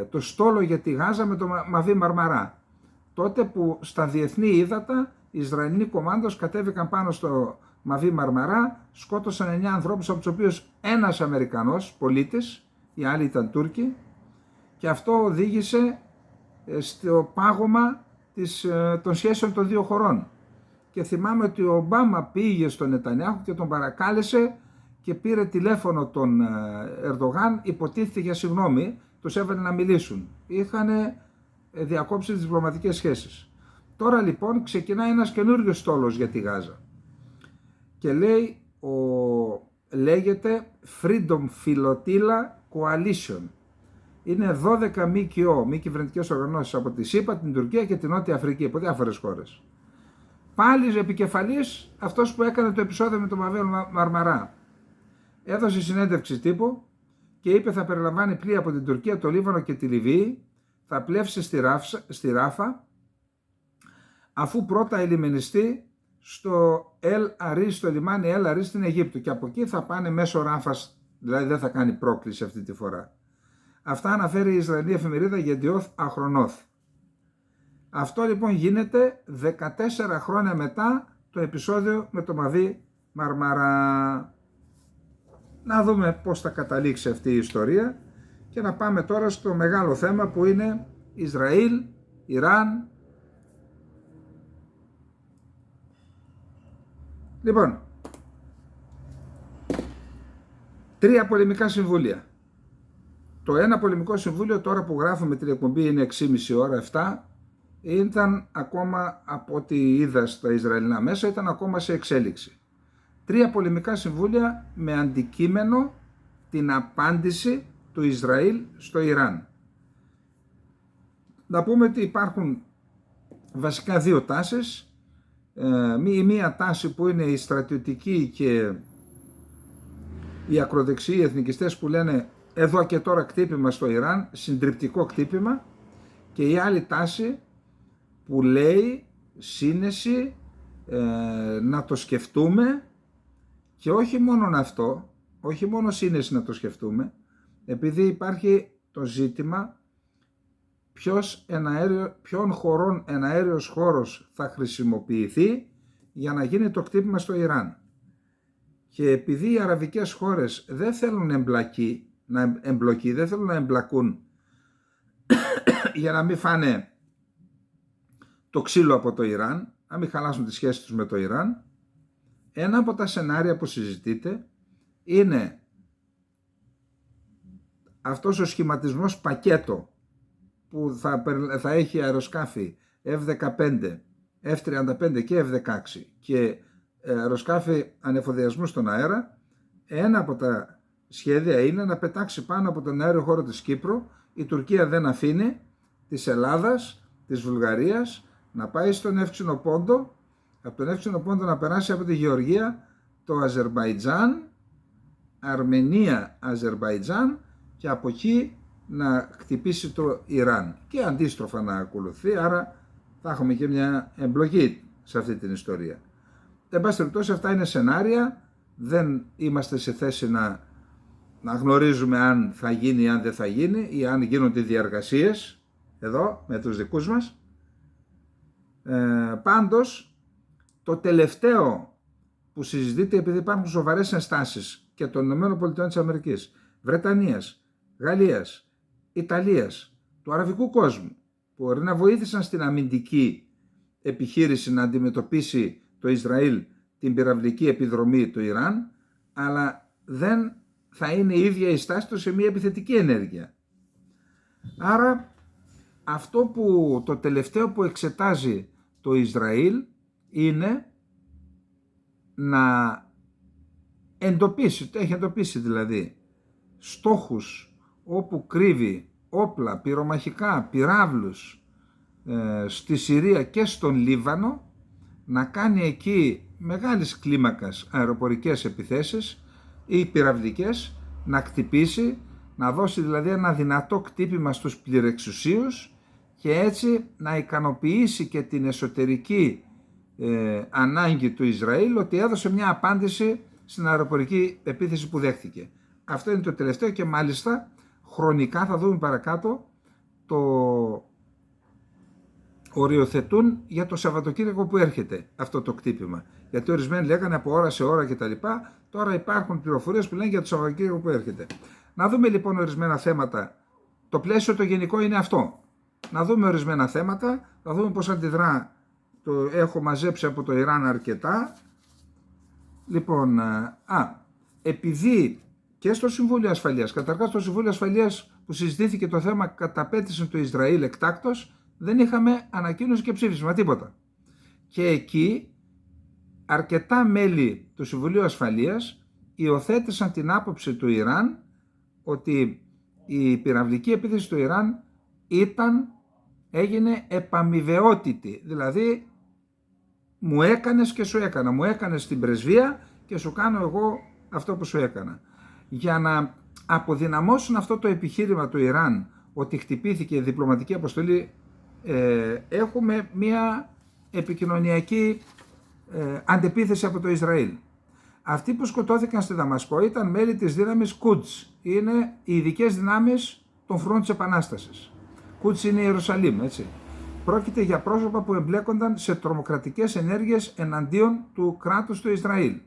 το στόλο για τη Γάζα με το Μαβί Μαρμαρά. Τότε που στα διεθνή ύδατα οι Ισραηλινοί κομμάντος κατέβηκαν πάνω στο Μαβί Μαρμαρά, σκότωσαν 9 ανθρώπους, από τους οποίους ένας Αμερικανός πολίτης, οι άλλοι ήταν Τούρκοι, και αυτό οδήγησε στο πάγωμα των σχέσεων των δύο χωρών. Και θυμάμαι ότι ο Ομπάμα πήγε στον Νετανιάχου και τον παρακάλεσε και πήρε τηλέφωνο τον Ερντογάν, υποτίθεται για συγγνώμη, τους έβαλε να μιλήσουν. Είχαν διακόψει τις διπλωματικές σχέσεις. Τώρα λοιπόν ξεκινάει ένας καινούριος στόλος για τη Γάζα. Και λέγεται Freedom Flotilla Coalition. Είναι 12 ΜΚΟ, μη κυβερνητικές οργανώσεις από τη ΣΥΠΑ, την Τουρκία και την Νότια Αφρική, από διάφορες χώρες. Πάλι επικεφαλής αυτός που έκανε το επεισόδιο με το Μαβί Μαρμαρά. Έδωσε συνέντευξη τύπου και είπε θα περιλαμβάνει πλοία από την Τουρκία, το Λίβανο και τη Λιβύη, θα πλεύσει στη Ράφα, αφού πρώτα ελιμενιστεί στο στο λιμάνι Ελ Αρί στην Αιγύπτο, και από εκεί θα πάνε μέσω Ράφας, δηλαδή δεν θα κάνει πρόκληση αυτή τη φορά. Αυτά αναφέρει η Ισραηλή εφημερίδα Γεντιόθ Αχρονόθ. Αυτό λοιπόν γίνεται 14 χρόνια μετά το επεισόδιο με το Μαβί Μαρμαρά. Να δούμε πώς θα καταλήξει αυτή η ιστορία και να πάμε τώρα στο μεγάλο θέμα που είναι Ισραήλ, Ιράν. Λοιπόν, 3 πολεμικά συμβούλια. Το ένα πολεμικό συμβούλιο, τώρα που γράφουμε την εκπομπή, είναι 6,5 ώρα, 7, ήταν ακόμα, από ό,τι είδα στα Ισραηλινά μέσα, ήταν ακόμα σε εξέλιξη. 3 πολεμικά συμβούλια με αντικείμενο την απάντηση του Ισραήλ στο Ιράν. Να πούμε ότι υπάρχουν βασικά δύο τάσεις. Η μία τάση που είναι η στρατιωτική και οι ακροδεξιοί εθνικιστές που λένε εδώ και τώρα χτύπημα στο Ιράν, συντριπτικό χτύπημα, και η άλλη τάση που λέει σύνεση, να το σκεφτούμε, και όχι μόνο αυτό, όχι μόνο σύνεση να το σκεφτούμε, επειδή υπάρχει το ζήτημα ποιον χωρών εναέριος χώρος θα χρησιμοποιηθεί για να γίνει το χτύπημα στο Ιράν. Και επειδή οι αραβικές χώρες δεν θέλουν εμπλοκή, δεν θέλουν να εμπλακούν για να μην φάνε το ξύλο από το Ιράν, να μην χαλάσουν τις σχέσεις τους με το Ιράν, ένα από τα σενάρια που συζητείται είναι αυτός ο σχηματισμός πακέτο που θα έχει αεροσκάφη F-15, F-35 και F-16 και αεροσκάφη ανεφοδιασμού στον αέρα. Ένα από τα σχέδια είναι να πετάξει πάνω από τον αέριο χώρο της Κύπρου. Η Τουρκία δεν αφήνει, της Ελλάδας, της Βουλγαρίας, να πάει στον Εύξηνο Πόντο, από τον Εύξηνο Πόντο να περάσει από τη Γεωργία, το Αζερμπαϊτζάν, Αρμενία, Αζερμπαϊτζάν, και από εκεί να χτυπήσει το Ιράν και αντίστροφα να ακολουθεί, άρα θα έχουμε και μια εμπλοκή σε αυτή την ιστορία. Εν πάση περιπτώσει, αυτά είναι σενάρια, δεν είμαστε σε θέση να γνωρίζουμε αν θα γίνει ή αν δεν θα γίνει ή αν γίνονται διαργασίες εδώ με τους δικούς μας. Πάντως, το τελευταίο που συζητείται, επειδή υπάρχουν σοβαρές ενστάσεις και των ΗΠΑ, Βρετανίας, Γαλλίας, Ιταλίας, του αραβικού κόσμου, που μπορεί να βοήθησαν στην αμυντική επιχείρηση να αντιμετωπίσει το Ισραήλ την πυραυλική επιδρομή του Ιράν, αλλά δεν θα είναι η ίδια η στάση του σε μια επιθετική ενέργεια. Άρα αυτό το τελευταίο που εξετάζει το Ισραήλ είναι να έχει εντοπίσει δηλαδή στόχους όπου κρύβει όπλα, πυρομαχικά, πυράβλους στη Συρία και στον Λίβανο, να κάνει εκεί μεγάλης κλίμακας αεροπορικές επιθέσεις ή πυραυλικές, να χτυπήσει, να δώσει δηλαδή ένα δυνατό χτύπημα στους πληρεξουσίους και έτσι να ικανοποιήσει και την εσωτερική ανάγκη του Ισραήλ ότι έδωσε μια απάντηση στην αεροπορική επίθεση που δέχτηκε. Αυτό είναι το τελευταίο και μάλιστα χρονικά θα δούμε παρακάτω το οριοθετούν για το Σαββατοκύριακο που έρχεται αυτό το χτύπημα. Γιατί ορισμένοι λέγανε από ώρα σε ώρα κτλ. Τώρα υπάρχουν πληροφορίες που λένε για το Σαββατοκύριακο που έρχεται. Να δούμε λοιπόν ορισμένα θέματα. Το πλαίσιο το γενικό είναι αυτό. Να δούμε ορισμένα θέματα, να δούμε πώς αντιδρά. Το έχω μαζέψει από το Ιράν αρκετά. Λοιπόν, επειδή και στο Συμβούλιο Ασφαλείας, καταρχάς στο Συμβούλιο Ασφαλείας που συζητήθηκε το θέμα καταπέτηση του Ισραήλ εκτάκτως, δεν είχαμε ανακοίνωση και ψήφισμα, τίποτα. Και εκεί αρκετά μέλη του Συμβουλίου Ασφαλείας υιοθέτησαν την άποψη του Ιράν ότι η πυραυλική επίθεση του Ιράν έγινε επαμοιβαιότητη. Δηλαδή μου έκανες και σου έκανα, μου έκανες την πρεσβεία και σου κάνω εγώ αυτό που σου έκανα. Για να αποδυναμώσουν αυτό το επιχείρημα του Ιράν ότι χτυπήθηκε η διπλωματική αποστολή, έχουμε μια επικοινωνιακή αντεπίθεση από το Ισραήλ. Αυτοί που σκοτώθηκαν στη Δαμασκό ήταν μέλη της δύναμης Κουτς. Είναι οι ειδικές δυνάμεις των φρουρών της Επανάστασης. Κουτς είναι η Ιερουσαλήμ, έτσι. Πρόκειται για πρόσωπα που εμπλέκονταν σε τρομοκρατικές ενέργειες εναντίον του κράτους του Ισραήλ.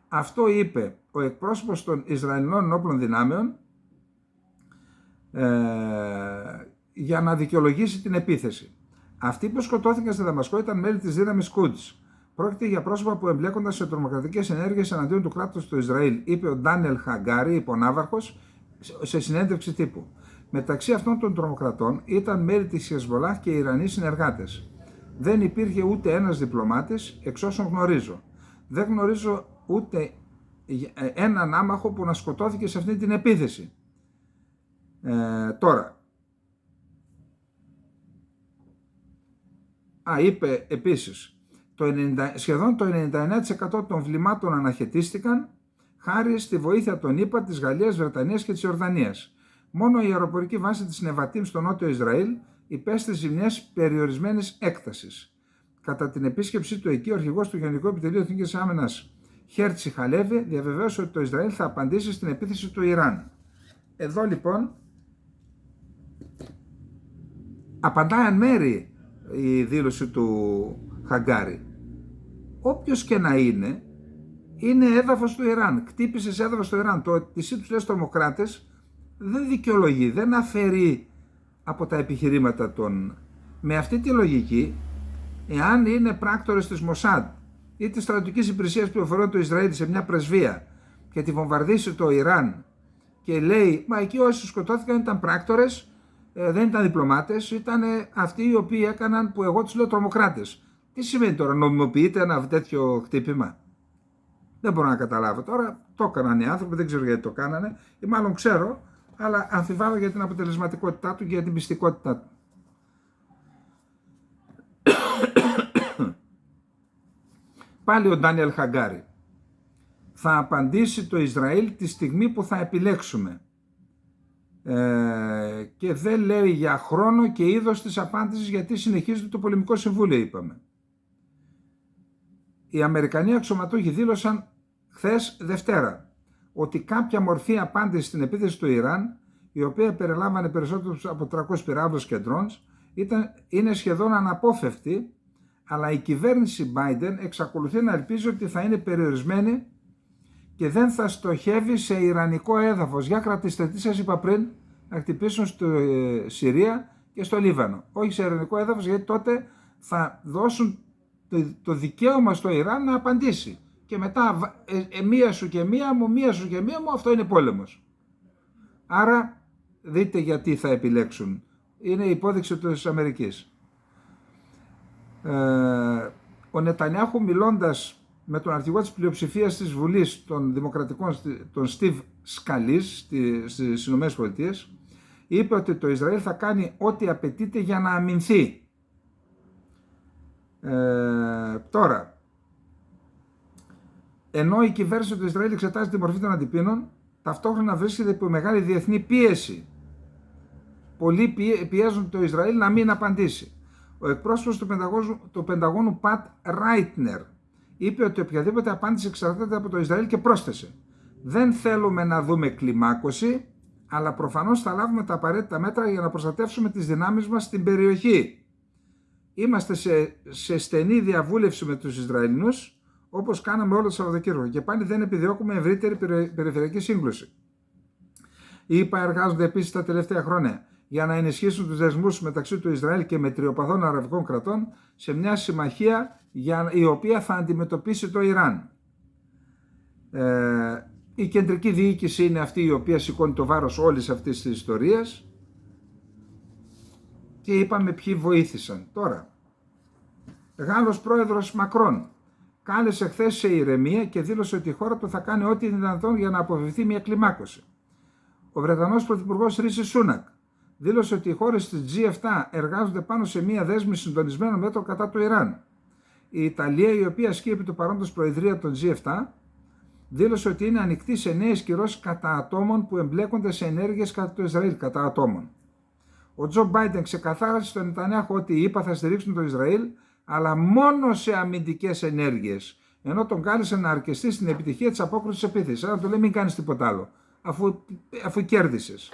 Αυτό είπε ο εκπρόσωπος των Ισραηλινών ενόπλων δυνάμεων για να δικαιολογήσει την επίθεση. Αυτοί που σκοτώθηκαν στη Δαμασκό ήταν μέλη της δύναμης Κουτς. Πρόκειται για πρόσωπα που εμπλέκονταν σε τρομοκρατικές ενέργειες εναντίον του κράτους του Ισραήλ, είπε ο Ντάνιελ Χαγκάρι, υπονάβαρχος, σε συνέντευξη τύπου. Μεταξύ αυτών των τρομοκρατών ήταν μέλη της Χεσμολάχ και Ιρανοί συνεργάτες. Δεν υπήρχε ούτε ένας διπλωμάτης, εξ όσων γνωρίζω. Δεν γνωρίζω ούτε έναν άμαχο που να σκοτώθηκε σε αυτή την επίθεση. Τώρα, είπε επίσης, σχεδόν το 99% των βλημάτων αναχαιτίστηκαν χάρη στη βοήθεια των ΗΠΑ, της Γαλλίας, Βρετανίας και της Ιορδανίας. Μόνο η αεροπορική βάση της Νεβατίμ στο νότιο Ισραήλ υπέστη ζημιές περιορισμένης έκτασης. Κατά την επίσκεψή του εκεί, ο αρχηγός του Γενικού Επιτελείου Εθνικής Άμυνας Χέρτσι Χαλέβη διαβεβαίωσε ότι το Ισραήλ θα απαντήσει στην επίθεση του Ιράν. Εδώ λοιπόν απαντά εν μέρη η δήλωση του Χαγκάρη. Όποιος και να είναι έδαφος του Ιράν. Κτύπησε σε έδαφος του Ιράν. Το ότι εσύ τους λες τρομοκράτες δεν δικαιολογεί, δεν αφαιρεί από τα επιχειρήματα των. Με αυτή τη λογική, εάν είναι πράκτορες της Μοσάντ ή της στρατιωτικής υπηρεσίας πληροφοριών του Ισραήλ σε μια πρεσβεία και τη βομβαρδίσει το Ιράν και λέει, μα εκεί όσοι σκοτώθηκαν ήταν πράκτορες, δεν ήταν διπλωμάτες, ήταν αυτοί οι οποίοι έκαναν που εγώ τους λέω τρομοκράτες. Τι σημαίνει τώρα, νομιμοποιείται ένα τέτοιο χτύπημα? Δεν μπορώ να καταλάβω. Τώρα το έκαναν οι άνθρωποι, δεν ξέρω γιατί το κάνανε, ή μάλλον ξέρω, αλλά αμφιβάλλω για την αποτελεσματικότητά του και για την πιστικότητά του. Πάλι ο Ντάνιελ Χαγκάρη. Θα απαντήσει το Ισραήλ τη στιγμή που θα επιλέξουμε. Και δεν λέει για χρόνο και είδος της απάντησης, γιατί συνεχίζεται το πολεμικό συμβούλιο, είπαμε. Οι Αμερικανοί αξιωματούχοι δήλωσαν χθες Δευτέρα ότι κάποια μορφή απάντηση στην επίθεση του Ιράν, η οποία περιλάμβανε περισσότερους από 300 πυράβλους και drones, είναι σχεδόν αναπόφευκτη, αλλά η κυβέρνηση Biden εξακολουθεί να ελπίζει ότι θα είναι περιορισμένη και δεν θα στοχεύει σε ιρανικό έδαφος. Για κρατήστε, τι σας είπα πριν, να χτυπήσουν στη Συρία και στο Λίβανο. Όχι σε ιρανικό έδαφος, γιατί τότε θα δώσουν το δικαίωμα στο Ιράν να απαντήσει. Και μετά μία σου και μία μου, μία σου και μία μου, αυτό είναι πόλεμος. Άρα δείτε γιατί θα επιλέξουν. Είναι η υπόδειξη της Αμερικής. Ο Νετανιάχου, μιλώντας με τον αρχηγό της πλειοψηφίας της Βουλής των Δημοκρατικών, τον Στιβ Σκαλής στις ΗΠΑ, είπε ότι το Ισραήλ θα κάνει ό,τι απαιτείται για να αμυνθεί. Τώρα, ενώ η κυβέρνηση του Ισραήλ εξετάζει τη μορφή των αντιπίνων, ταυτόχρονα βρίσκεται υπό μεγάλη διεθνή πίεση. Πολλοί πιέζουν το Ισραήλ να μην απαντήσει. Ο εκπρόσωπος του Πενταγώνου Πατ Ράιτνερ είπε ότι οποιαδήποτε απάντηση εξαρτάται από το Ισραήλ και πρόσθεσε: δεν θέλουμε να δούμε κλιμάκωση, αλλά προφανώς θα λάβουμε τα απαραίτητα μέτρα για να προστατεύσουμε τις δυνάμεις μας στην περιοχή. Είμαστε σε στενή διαβούλευση με τους Ισραηλινούς, όπως κάναμε όλο το Σαββατοκύριακο, και πάλι δεν επιδιώκουμε ευρύτερη περιφερειακή σύγκρουση. Οι ΗΠΑ εργάζονται επίσης τα τελευταία χρόνια για να ενισχύσουν τους δεσμούς μεταξύ του Ισραήλ και μετριοπαθών αραβικών κρατών σε μια συμμαχία η οποία θα αντιμετωπίσει το Ιράν. Η κεντρική διοίκηση είναι αυτή η οποία σηκώνει το βάρος όλης αυτής της ιστορίας και είπαμε ποιοι βοήθησαν. Τώρα, Γάλλος πρόεδρος Μακρόν κάλεσε χθες σε ηρεμία και δήλωσε ότι η χώρα του θα κάνει ό,τι είναι δυνατόν για να αποφευθεί μια κλιμάκωση. Ο Βρετανός πρωθυπουργός Ρίση Σούνακ δήλωσε ότι οι χώρες της G7 εργάζονται πάνω σε μια δέσμη συντονισμένων μέτρων κατά του Ιράν. Η Ιταλία, η οποία ασκεί επί του παρόντος προεδρία των G7, δήλωσε ότι είναι ανοιχτή σε νέες κυρώσεις κατά ατόμων που εμπλέκονται σε ενέργειες κατά του Ισραήλ, κατά ατόμων. Ο Τζο Μπάιντεν ξεκαθάρισε στον Νετανιάχου ότι οι ΗΠΑ θα στηρίξουν το Ισραήλ, αλλά μόνο σε αμυντικές ενέργειες, ενώ τον κάλεσε να αρκεστεί στην επιτυχία της απόκρουσης επίθεσης. Άρα του λέει μην κάνεις τίποτα άλλο, αφού κέρδισες.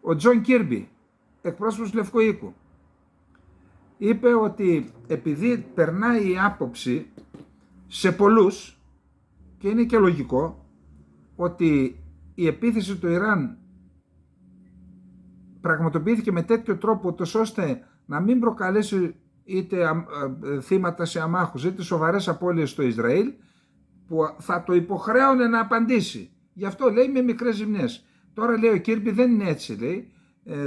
Ο Τζον Κίρμπι, εκπρόσωπος του Λευκού Οίκου, είπε ότι επειδή περνάει η άποψη σε πολλούς, και είναι και λογικό, ότι η επίθεση του Ιράν πραγματοποιήθηκε με τέτοιο τρόπο ώστε να μην προκαλέσει είτε θύματα σε αμάχους είτε σοβαρές απώλειες στο Ισραήλ, που θα το υποχρέωνε να απαντήσει. Γι' αυτό λέει με μικρές ζημιές. Τώρα λέει ο Κίρμπι δεν είναι έτσι, λέει,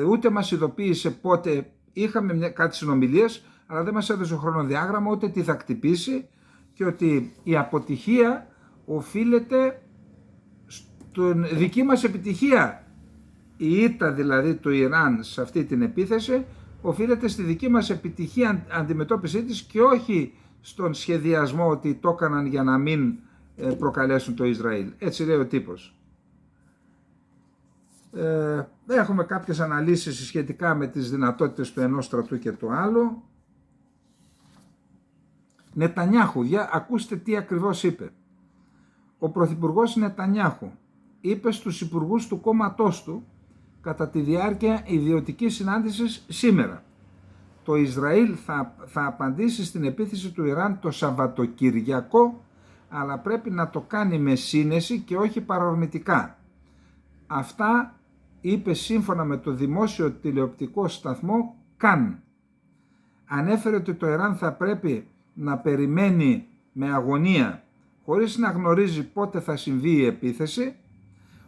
ούτε μας ειδοποίησε πότε είχαμε κάτι συνομιλίες, αλλά δεν μας έδωσε χρονοδιάγραμμα ούτε τι θα χτυπήσει, και ότι η αποτυχία οφείλεται στην δική μας επιτυχία. Η ήττα δηλαδή του Ιράν σε αυτή την επίθεση οφείλεται στη δική μας επιτυχία αντιμετώπιση της και όχι στον σχεδιασμό ότι το έκαναν για να μην προκαλέσουν το Ισραήλ. Έτσι λέει ο τύπος. Έχουμε κάποιες αναλύσεις σχετικά με τις δυνατότητες του ενός στρατού και του άλλου. Νετανιάχου, ακούστε τι ακριβώς είπε. Ο πρωθυπουργός Νετανιάχου είπε στους υπουργούς του κόμματός του κατά τη διάρκεια ιδιωτικής συνάντησης σήμερα: το Ισραήλ θα απαντήσει στην επίθεση του Ιράν το Σαββατοκυριακό, αλλά πρέπει να το κάνει με σύνεση και όχι παρορμητικά. Αυτά είπε σύμφωνα με το δημόσιο τηλεοπτικό σταθμό Καν. Ανέφερε ότι το Ιράν θα πρέπει να περιμένει με αγωνία χωρίς να γνωρίζει πότε θα συμβεί η επίθεση,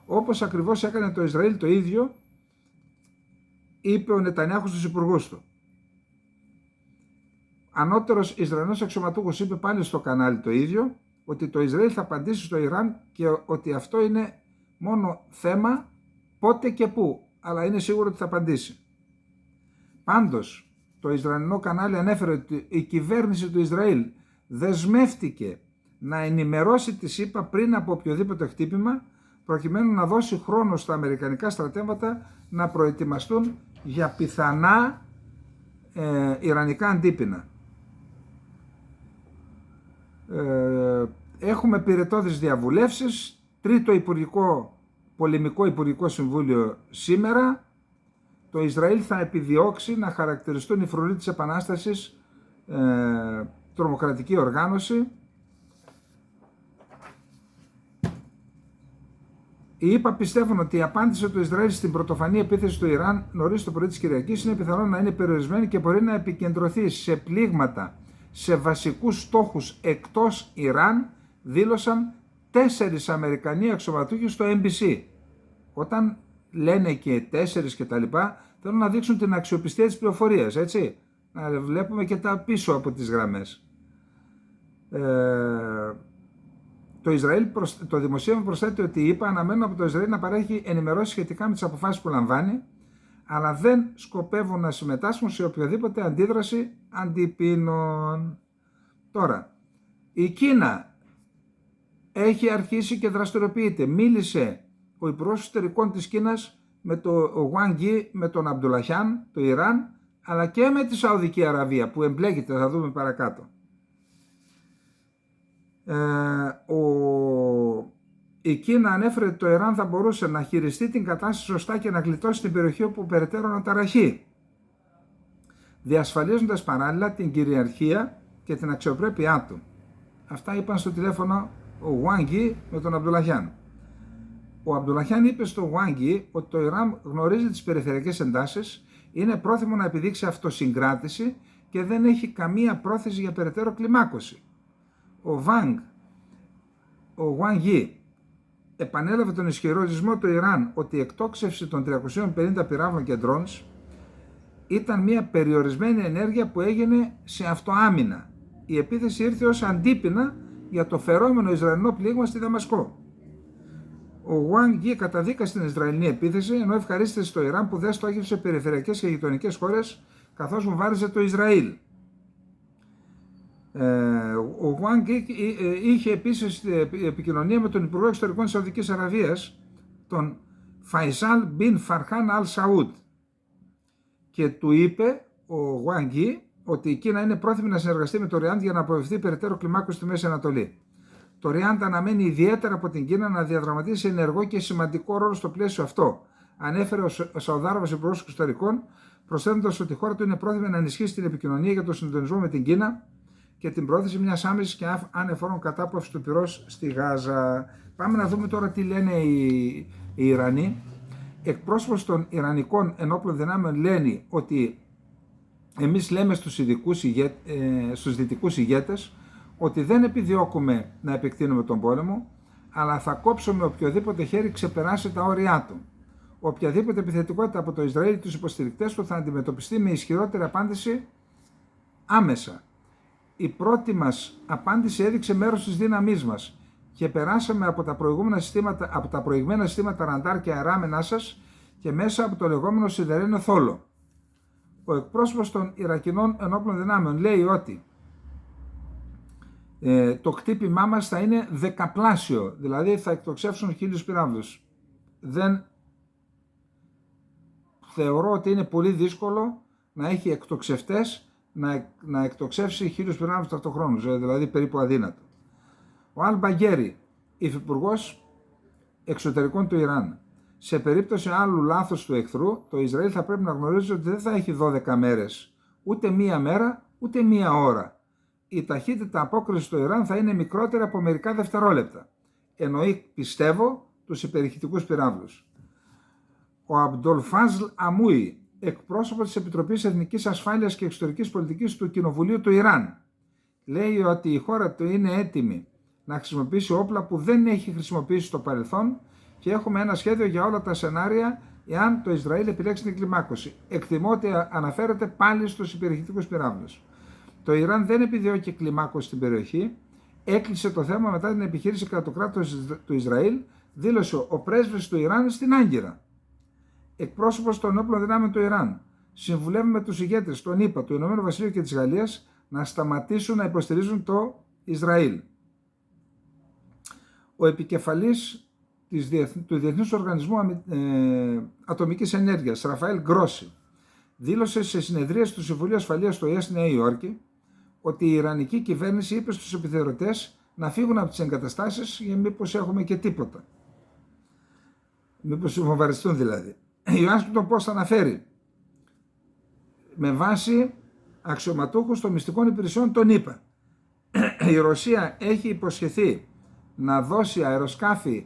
όπως ακριβώς έκανε το Ισραήλ το ίδιο, είπε ο Νετανιάχου στους υπουργούς του. Ανώτερος Ισραηλινός αξιωματούχος είπε πάλι στο κανάλι το ίδιο, ότι το Ισραήλ θα απαντήσει στο Ιράν και ότι αυτό είναι μόνο θέμα πότε και πού, αλλά είναι σίγουρο ότι θα απαντήσει. Πάντως, το Ισραηλινό κανάλι ανέφερε ότι η κυβέρνηση του Ισραήλ δεσμεύτηκε να ενημερώσει τη ΣΥΠΑ πριν από οποιοδήποτε χτύπημα, προκειμένου να δώσει χρόνο στα αμερικανικά στρατεύματα να προετοιμαστούν για πιθανά ιρανικά αντίπεινα. Έχουμε πυρετώδεις διαβουλεύσεις, τρίτο πολεμικό υπουργικό συμβούλιο σήμερα. Το Ισραήλ θα επιδιώξει να χαρακτηριστούν οι φρουροί της Επανάστασης τρομοκρατική οργάνωση. Οι ΗΠΑ πιστεύουν ότι η απάντηση του Ισραήλ στην πρωτοφανή επίθεση του Ιράν νωρίς το πρωί της Κυριακής είναι πιθανό να είναι περιορισμένη και μπορεί να επικεντρωθεί σε πλήγματα σε βασικούς στόχους εκτός Ιράν, δήλωσαν 4 Αμερικανοί αξιωματούχοι στο NBC. Όταν λένε και 4 και τα λοιπά, θέλουν να δείξουν την αξιοπιστία της πληροφορίας, έτσι. Να βλέπουμε και τα πίσω από τις γραμμές. Το δημοσίευμα προσθέτει ότι οι ΗΠΑ αναμένουν από το Ισραήλ να παρέχει ενημερώσεις σχετικά με τις αποφάσεις που λαμβάνει, αλλά δεν σκοπεύουν να συμμετάσχουν σε οποιαδήποτε αντίδραση αντιπίνων. Τώρα, η Κίνα έχει αρχίσει και δραστηριοποιείται. Μίλησε ο Υπουργός Εξωτερικών της Κίνας με τον Wang Yi, με τον Αμπντουλαχιάν, το Ιράν, αλλά και με τη Σαουδική Αραβία που εμπλέκεται, θα δούμε παρακάτω. Η Κίνα ανέφερε ότι το Ιράν θα μπορούσε να χειριστεί την κατάσταση σωστά και να γλιτώσει την περιοχή όπου περαιτέρω αναταραχεί, διασφαλίζοντας παράλληλα την κυριαρχία και την αξιοπρέπειά του. Αυτά είπαν στο τηλέφωνο ο Wang Yi με τον Αμπντουλαχιάν. Ο Αμπντουλαχιάν είπε στο Wang Yi ότι το Ιράν γνωρίζει τις περιφερειακές εντάσεις, είναι πρόθυμο να επιδείξει αυτοσυγκράτηση και δεν έχει καμία πρόθεση για περαιτέρω κλιμάκωση. Ο Wang Yi επανέλαβε τον ισχυρισμό του Ιράν ότι η εκτόξευση των 350 πυράβλων και drones ήταν μια περιορισμένη ενέργεια που έγινε σε αυτοάμυνα. Η επίθεση ήρθε ως αντίπεινα για το φερόμενο Ισραηλινό πλήγμα στη Δαμασκό. Ο Wang Yi καταδίκασε την Ισραηλινή επίθεση, ενώ ευχαρίστησε στο Ιράν που δεν στόχευσε περιφερειακές και γειτονικές χώρες, καθώς βομβάριζε το Ισραήλ. Ο Wang Yi είχε επίσης επικοινωνία με τον Υπουργό Εξωτερικών της Σαουδικής Αραβίας, τον Faisal bin Farhan Al Saud, και του είπε ο Wang Yi ότι η Κίνα είναι πρόθυμη να συνεργαστεί με το Ριάντ για να αποφευθεί περαιτέρω κλιμάκωση στη Μέση Ανατολή. Το Ριάντ αναμένει ιδιαίτερα από την Κίνα να διαδραματίσει ενεργό και σημαντικό ρόλο στο πλαίσιο αυτό, ανέφερε ο Σαουδάραβας Υπουργός Εξωτερικών, προσθέτοντας ότι η χώρα του είναι πρόθυμη να ενισχύσει την επικοινωνία για τον συντονισμό με την Κίνα και την πρόθεση μιας άμεσης και ανεφόρων κατάπαυσης του πυρός στη Γάζα. Πάμε να δούμε τώρα τι λένε οι Ιρανοί. Εκπρόσωπος των Ιρανικών ενόπλων δυνάμεων λένε ότι εμείς λέμε στους δυτικούς ηγέτες ότι δεν επιδιώκουμε να επεκτείνουμε τον πόλεμο, αλλά θα κόψουμε οποιοδήποτε χέρι ξεπεράσει τα όρια του. Οποιαδήποτε επιθετικότητα από το Ισραήλ ή τους υποστηρικτές του θα αντιμετωπιστεί με ισχυρότερη απάντηση άμεσα. Η πρώτη μας απάντηση έδειξε μέρος της δύναμής μας και περάσαμε από τα προηγμένα συστήματα ραντάρ και αεράμενά σας και μέσα από το λεγόμενο σιδερένιο θόλο. Ο εκπρόσωπος των Ιρακινών ενόπλων δυνάμεων λέει ότι το χτύπημά μας θα είναι δεκαπλάσιο, δηλαδή θα εκτοξεύσουν 1000 πυράβλους. Δεν θεωρώ ότι είναι πολύ δύσκολο να έχει εκτοξευτές να εκτοξεύσει 1000 πυράβλους ταυτοχρόνως, δηλαδή περίπου αδύνατο. Ο Αλ Μπαγκέρι, υφυπουργός εξωτερικών του Ιράν: σε περίπτωση άλλου λάθος του εχθρού, το Ισραήλ θα πρέπει να γνωρίζει ότι δεν θα έχει 12 μέρες, ούτε μία μέρα, ούτε μία ώρα. Η ταχύτητα απόκρισης στο Ιράν θα είναι μικρότερη από μερικά δευτερόλεπτα. Εννοεί, πιστεύω, τους υπερηχητικούς πυράβλους. Ο Αμπντολφάζλ Αμούι, εκπρόσωπος της Επιτροπής Εθνικής Ασφάλειας και Εξωτερικής Πολιτικής του Κοινοβουλίου του Ιράν, λέει ότι η χώρα του είναι έτοιμη να χρησιμοποιήσει όπλα που δεν έχει χρησιμοποιήσει στο παρελθόν και έχουμε ένα σχέδιο για όλα τα σενάρια εάν το Ισραήλ επιλέξει την κλιμάκωση. Εκτιμώ ότι αναφέρεται πάλι στους υπερηχητικούς πυράβλους. Το Ιράν δεν επιδιώκει κλιμάκωση στην περιοχή. Έκλεισε το θέμα μετά την επιχείρηση κατά το κράτος του Ισραήλ, δήλωσε ο πρέσβης του Ιράν στην Άγκυρα. Εκπρόσωπος των όπλων δυνάμεων του Ιράν: συμβουλεύει με τους ηγέτες των ΗΠΑ, του Ηνωμένου Βασιλείου και της Γαλλίας να σταματήσουν να υποστηρίζουν το Ισραήλ. Ο επικεφαλής του Διεθνούς Οργανισμού Ατομικής Ενέργειας, Ραφαέλ Γκρόσι, δήλωσε σε συνεδρίες του Συμβουλίου Ασφαλείας του ΟΗΕ στη Νέα Υόρκη ότι η Ιρανική κυβέρνηση είπε στους επιθεωρητές να φύγουν από τις εγκαταστάσεις για μήπως έχουμε και τίποτα. Μήπως φοβαριστούν δηλαδή. Η Ουάσιγκτον Post αναφέρει με βάση αξιωματούχους των μυστικών υπηρεσιών των ΗΠΑ. Η Ρωσία έχει υποσχεθεί να δώσει αεροσκάφη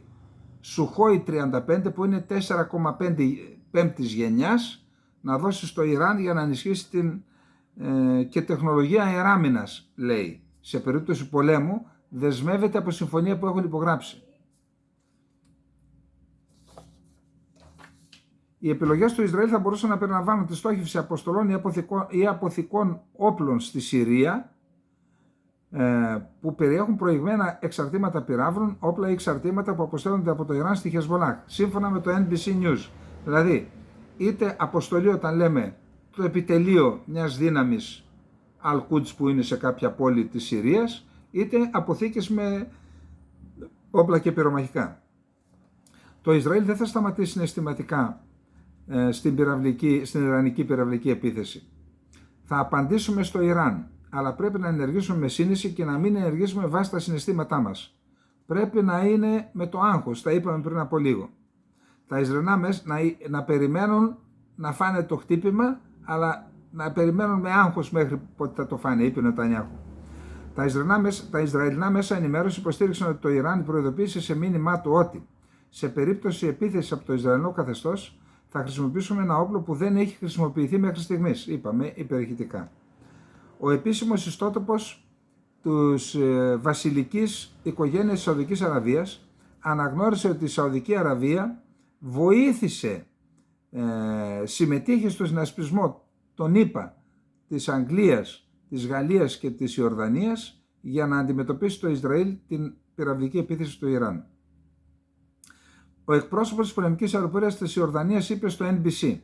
Σουχόι 35 που είναι 4,5 γενιάς, να δώσει στο Ιράν για να ενισχύσει και τεχνολογία αεράμινας, λέει. Σε περίπτωση πολέμου δεσμεύεται από συμφωνία που έχουν υπογράψει. Οι επιλογές του Ισραήλ θα μπορούσαν να περιλαμβάνουν τη στόχευση αποστολών ή αποθηκών όπλων στη Συρία που περιέχουν προηγμένα εξαρτήματα πυράβλων, όπλα ή εξαρτήματα που αποστέλλονται από το Ιράν στη Χεσμολάχ, σύμφωνα με το NBC News. Δηλαδή, είτε αποστολή όταν λέμε το επιτελείο μιας δύναμης Al-Quds που είναι σε κάποια πόλη της Συρίας, είτε αποθήκες με όπλα και πυρομαχικά. Το Ισραήλ δεν θα σταματήσει συναισθηματικά στην Ιρανική πυραυλική επίθεση. Θα απαντήσουμε στο Ιράν, αλλά πρέπει να ενεργήσουμε με σύνεση και να μην ενεργήσουμε βάσει τα συναισθήματά μας. Πρέπει να είναι με το άγχος, τα είπαμε πριν από λίγο. Τα Ισραηλινά να περιμένουν να φάνε το χτύπημα, αλλά να περιμένουν με άγχος μέχρι πότε θα το φάνε, είπε ο Νετανιάχου. Τα Ισραηλινά μέσα ενημέρωση υποστήριξαν ότι το Ιράν προειδοποίησε σε μήνυμά του ότι σε περίπτωση επίθεσης από το Ισραηλινό καθεστώς θα χρησιμοποιήσουμε ένα όπλο που δεν έχει χρησιμοποιηθεί μέχρι στιγμής, είπαμε υπερηχητικά. Ο επίσημος ιστότοπος της βασιλικής οικογένειας της Σαουδικής Αραβίας αναγνώρισε ότι η Σαουδική Αραβία βοήθησε, συμμετείχε στο συνασπισμό των ΗΠΑ, της Αγγλίας, της Γαλλίας και της Ιορδανίας για να αντιμετωπίσει το Ισραήλ την πυραυλική επίθεση του Ιράν. Ο εκπρόσωπος της πολεμικής αεροπορίας της Ιορδανίας είπε στο NBC: η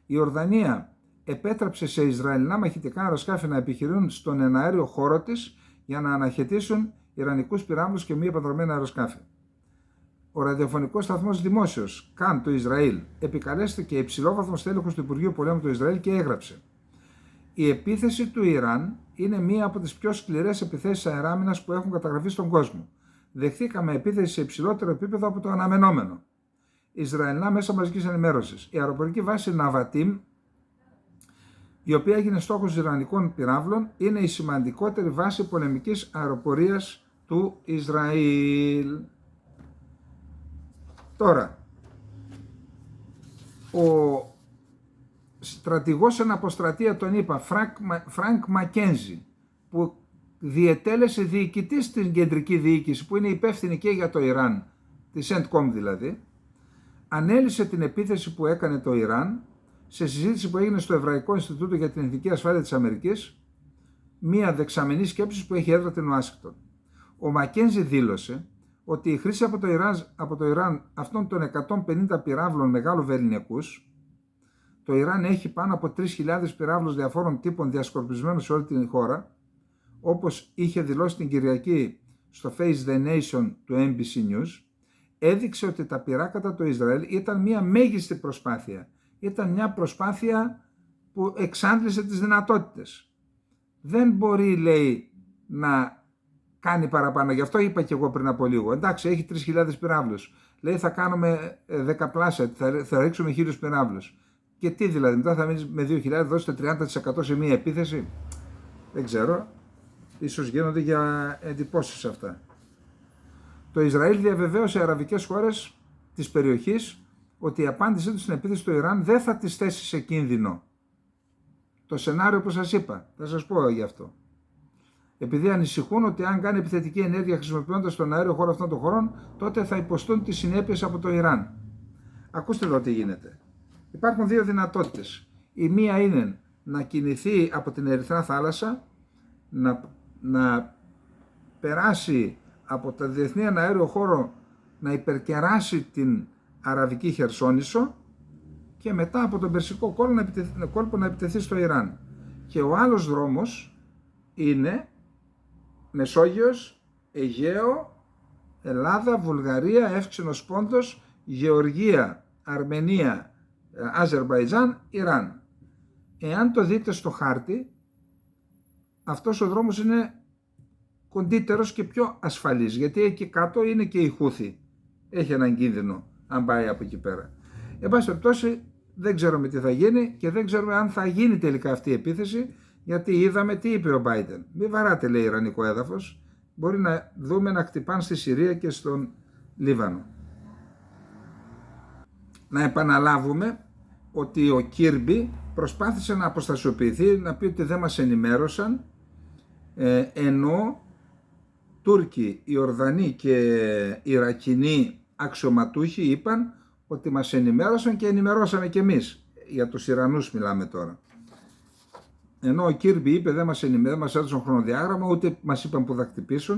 Ιορδανία επέτρεψε σε Ισραηλινά μαχητικά αεροσκάφη να επιχειρούν στον εναέριο χώρο της για να αναχαιτήσουν ιρανικούς πυράβλους και μη επανδρομένα αεροσκάφη. Ο ραδιοφωνικός σταθμός Δημόσιος, ΚΑΝ του Ισραήλ, επικαλέστηκε υψηλόβαθμος τέλεχος του Υπουργείου Πολέμου του Ισραήλ και έγραψε: η επίθεση του Ιράν είναι μία από τις πιο σκληρές επιθέσεις αεράμινας που έχουν καταγραφεί στον κόσμο. Δεχθήκαμε επίθεση σε υψηλότερο επίπεδο από το αναμενόμενο. Ισραηλινά μέσα μαζικής ενημέρωσης. Η αεροπορική βάση Ναβατίμ, η οποία έγινε στόχος ιρανικών πυράβλων, είναι η σημαντικότερη βάση πολεμικής αεροπορίας του Ισραήλ. Τώρα, ο στρατηγός εν αποστρατεία τον είπα, Φρανκ Μακένζι, που διετέλεσε διοικητής στην κεντρική διοίκηση, που είναι υπεύθυνη και για το Ιράν, τη CENTCOM δηλαδή, ανέλησε την επίθεση που έκανε το Ιράν σε συζήτηση που έγινε στο Εβραϊκό Ινστιτούτο για την Εθνική Ασφάλεια της Αμερικής, μία δεξαμενή σκέψη που έχει έδρα την Ουάσιγκτον. Ο Μακένζι δήλωσε ότι η χρήση από το Ιράν αυτών των 150 πυράβλων μεγάλου βεληνικούς Το Ιράν έχει πάνω από 3.000 πυράβλους διαφόρων τύπων διασκορπισμένους σε όλη την χώρα, όπως είχε δηλώσει την Κυριακή στο Face the Nation του NBC News. Έδειξε ότι τα πυράκατα του Ισραήλ ήταν μια μέγιστη προσπάθεια. Ήταν μια προσπάθεια που εξάντλησε τις δυνατότητες. Δεν μπορεί, λέει, να κάνει παραπάνω. Γι' αυτό είπα και εγώ πριν από λίγο. Εντάξει, έχει 3.000 πυράβλους. Λέει θα κάνουμε 10 πλάσια, θα ρίξουμε 1.000 πυράβλους. Και τι δηλαδή, μετά θα μείνει με 2.000, δώσετε 30% σε μία επίθεση. Δεν ξέρω. Ίσως γίνονται για εντυπώσεις αυτά. Το Ισραήλ διαβεβαίωσε αραβικές χώρες της περιοχής ότι η απάντησή του στην επίθεση στο Ιράν δεν θα τις θέσει σε κίνδυνο. Το σενάριο που σας είπα, θα σας πω γι' αυτό. Επειδή ανησυχούν ότι αν κάνει επιθετική ενέργεια χρησιμοποιώντας τον αέριο χώρο αυτών των χωρών, τότε θα υποστούν τις συνέπειες από το Ιράν. Ακούστε εδώ τι γίνεται. Υπάρχουν δύο δυνατότητες. Η μία είναι να κινηθεί από την Ερυθρά θάλασσα, να περάσει από το διεθνή αέριο χώρο, να υπερκεράσει την Αραβική Χερσόνησο και μετά από τον Περσικό κόλπο να επιτεθεί στο Ιράν. Και ο άλλος δρόμος είναι Μεσόγειος, Αιγαίο, Ελλάδα, Βουλγαρία, Εύξηνος Πόντος, Γεωργία, Αρμενία, Αζερμπαϊτζάν, Ιράν. Εάν το δείτε στο χάρτη, αυτός ο δρόμος είναι κοντύτερος και πιο ασφαλής, γιατί εκεί κάτω είναι και η Χούθη. Έχει έναν κίνδυνο αν πάει από εκεί πέρα. Εν πάση περιπτώσει, δεν ξέρουμε τι θα γίνει και δεν ξέρουμε αν θα γίνει τελικά αυτή η επίθεση, γιατί είδαμε τι είπε ο Biden. Μην βαράτε, λέει, ιρανικό έδαφος. Μπορεί να δούμε να χτυπάνε στη Συρία και στον Λίβανο. Να επαναλάβουμε ότι ο Κίρμπι προσπάθησε να αποστασιοποιηθεί, να πει ότι δεν μας ενημέρωσαν, ενώ Τούρκοι, Ιορδανοί και Ιρακινοί αξιωματούχοι είπαν ότι μας ενημέρωσαν και ενημερώσαμε κι εμείς. Για τους Ιρανούς μιλάμε τώρα. Ενώ ο Κίρμπι είπε δεν μας έδωσαν χρονοδιάγραμμα, ούτε μας είπαν που θα χτυπήσουν.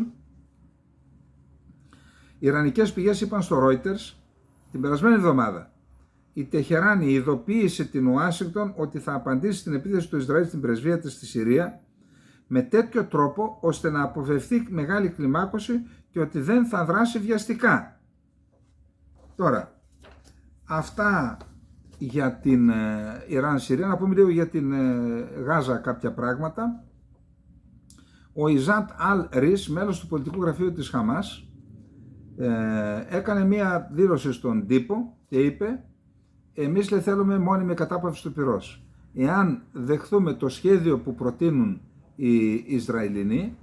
Οι ιρανικές πηγές είπαν στο Reuters την περασμένη εβδομάδα η Τεχεράνη ειδοποίησε την Ουάσιγκτον ότι θα απαντήσει στην επίθεση του Ισραήλ στην πρεσβεία της στη Συρία με τέτοιο τρόπο ώστε να αποφευθεί μεγάλη κλιμάκωση και ότι δεν θα δράσει βιαστικά. Τώρα, αυτά για την Ιράν-Συρία. Να πούμε λίγο για την Γάζα κάποια πράγματα. Ο Ιζάτ Αλ Ρίς, μέλος του πολιτικού γραφείου της Χαμάς, έκανε μία δήλωση στον τύπο και είπε εμείς, λέει, θέλουμε μόνιμη κατάπαυση του πυρός. Εάν δεχθούμε το σχέδιο που προτείνουν οι Ισραηλινοί,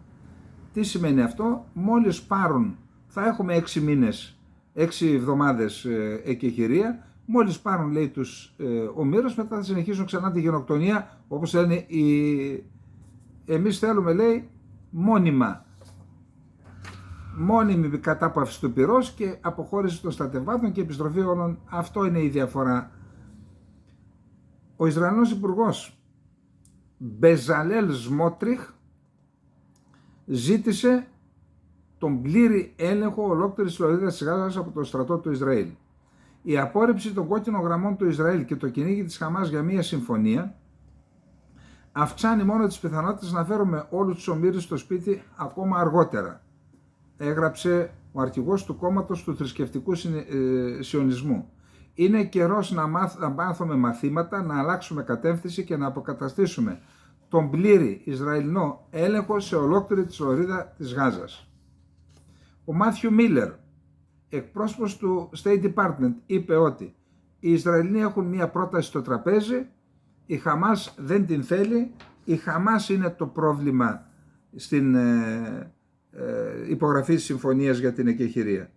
τι σημαίνει αυτό? Μόλις πάρουν, θα έχουμε 6 μήνες, 6 εβδομάδες εκεχηρία, μόλις πάρουν, λέει, τους ομήρους, μετά θα συνεχίσουν ξανά τη γενοκτονία, όπως λένε εμείς θέλουμε, λέει, μόνιμη κατάπαυση του πυρός και αποχώρηση των στρατευμάτων και επιστροφή όλων. Αυτό είναι η διαφορά. Ο Ισραηλινός Υπουργός Μπεζαλέλ Σμότριχ ζήτησε τον πλήρη έλεγχο ολόκληρης της λωρίδας της Γάζας από το στρατό του Ισραήλ. Η απόρριψη των κόκκινων γραμμών του Ισραήλ και το κυνήγι της Χαμάς για μια συμφωνία αυξάνει μόνο τις πιθανότητες να φέρουμε όλους τους ομήρους στο σπίτι ακόμα αργότερα, έγραψε ο αρχηγός του κόμματος του θρησκευτικού σιωνισμού. Είναι καιρός να μάθουμε μαθήματα, να αλλάξουμε κατεύθυνση και να αποκαταστήσουμε τον πλήρη Ισραηλινό έλεγχο σε ολόκληρη τη λωρίδα της Γάζας. Ο Μάθιου Μίλλερ, εκπρόσωπος του State Department, είπε ότι οι Ισραηλινοί έχουν μία πρόταση στο τραπέζι, η Χαμάς δεν την θέλει, η Χαμάς είναι το πρόβλημα στην υπογραφή της συμφωνίας για την εκεχηρία.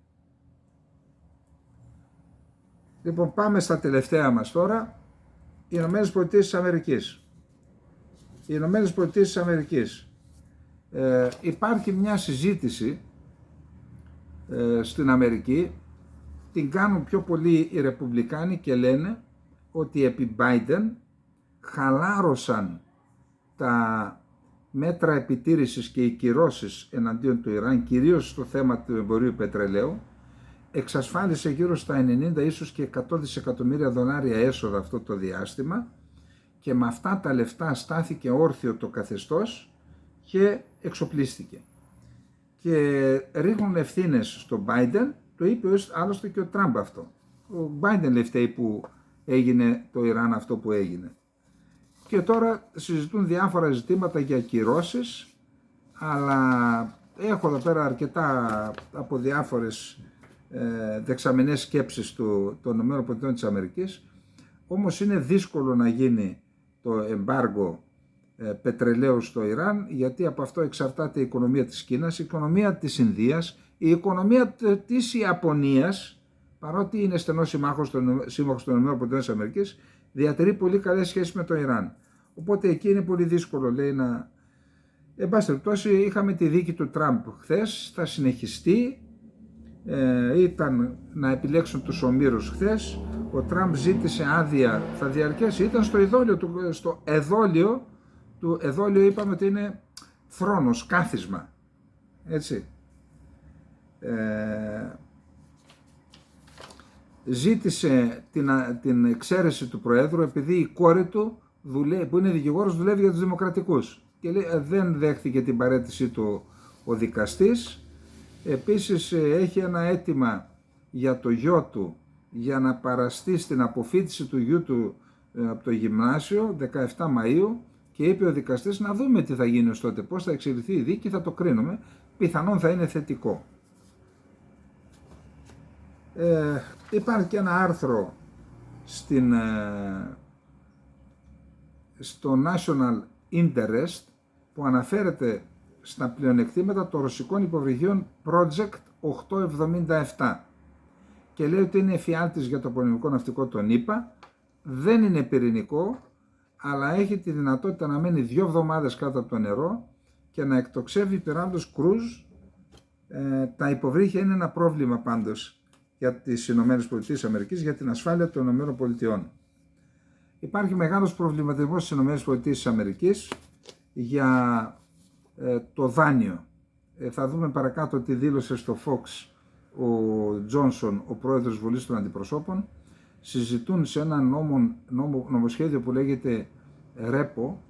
Λοιπόν, πάμε στα τελευταία μας τώρα. Οι Ηνωμένες Πολιτείες της Αμερικής. Οι Ηνωμένες Πολιτείες της Αμερικής. Υπάρχει μια συζήτηση στην Αμερική, την κάνουν πιο πολύ οι Ρεπουμπλικάνοι και λένε ότι επί Biden χαλάρωσαν τα μέτρα επιτήρησης και οι κυρώσεις εναντίον του Ιράν, κυρίως στο θέμα του εμπορίου πετρελαίου, εξασφάλισε γύρω στα 90 ίσως και 100 δισεκατομμύρια δολάρια έσοδα αυτό το διάστημα και με αυτά τα λεφτά στάθηκε όρθιο το καθεστώς και εξοπλίστηκε. Και ρίχνουν ευθύνες στον Biden, το είπε άλλωστε και ο Τραμπ αυτό. Ο Biden λέει φταίει που έγινε το Ιράν αυτό που έγινε. Και τώρα συζητούν διάφορα ζητήματα για κυρώσεις, αλλά έχω εδώ πέρα αρκετά από διάφορες δεξαμενές σκέψεις των ΗΠΑ, όμως είναι δύσκολο να γίνει το εμπάργο πετρελαίου στο Ιράν, γιατί από αυτό εξαρτάται η οικονομία της Κίνας, η οικονομία της Ινδίας, η οικονομία της Ιαπωνίας, παρότι είναι στενός σύμμαχος των ΗΠΑ, διατηρεί πολύ καλές σχέσεις με το Ιράν. Οπότε εκεί είναι πολύ δύσκολο, λέει, να... Εν πάση περιπτώσει, είχαμε τη δίκη του Τραμπ χθες, θα συνεχιστεί, ήταν να επιλέξουν τους ομήρους χθες, ο Τραμπ ζήτησε άδεια, θα διαρκέσει, ήταν στο εδόλιο, στο εδόλιο του, εδόλιο είπαμε ότι είναι θρόνος, κάθισμα, έτσι. Ζήτησε την εξαίρεση του Προέδρου επειδή η κόρη του, που είναι δικηγόρος, δουλεύει για τους Δημοκρατικούς και λέει, δεν δέχθηκε την παραίτησή του ο δικαστής. Επίσης έχει ένα αίτημα για το γιο του για να παραστεί στην αποφοίτηση του γιου του από το γυμνάσιο 17 Μαΐου και είπε ο δικαστής να δούμε τι θα γίνει ως τότε, πώς θα εξελιχθεί η δίκη, θα το κρίνουμε, πιθανόν θα είναι θετικό. Υπάρχει και ένα άρθρο στο National Interest που αναφέρεται στα πλεονεκτήματα των ρωσικών υποβρυχίων Project 877 και λέει ότι είναι εφιάλτης για το πολεμικό ναυτικό των ΗΠΑ, δεν είναι πυρηνικό, αλλά έχει τη δυνατότητα να μένει 2 εβδομάδες κάτω από το νερό και να εκτοξεύει πυράβλους κρούζ. Τα υποβρύχια είναι ένα πρόβλημα πάντως για τις ΗΠΑ, για την ασφάλεια των ΗΠΑ. Υπάρχει μεγάλος προβληματισμός στις ΗΠΑ για το δάνειο. Θα δούμε παρακάτω τι δήλωσε στο Fox ο Τζόνσον, ο πρόεδρος Βουλής των Αντιπροσώπων. Συζητούν σε ένα νομοσχέδιο που λέγεται ΡΕΠΟ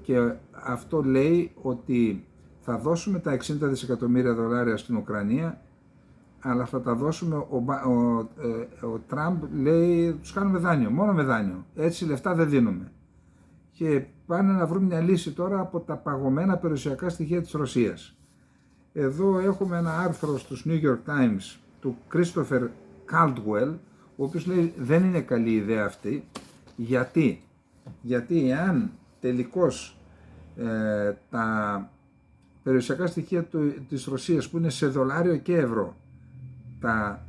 και αυτό λέει ότι θα δώσουμε τα 60 δισεκατομμύρια δολάρια στην Ουκρανία, αλλά θα τα δώσουμε, ο Τραμπ λέει, τους κάνουμε δάνειο, μόνο με δάνειο, έτσι λεφτά δεν δίνουμε. Και πάνε να βρουν μια λύση τώρα από τα παγωμένα περιουσιακά στοιχεία της Ρωσίας. Εδώ έχουμε ένα άρθρο στους New York Times του Christopher Caldwell, ο οποίος λέει δεν είναι καλή ιδέα αυτή. Γιατί εάν τελικώς τα περιουσιακά στοιχεία της Ρωσίας που είναι σε δολάριο και ευρώ τα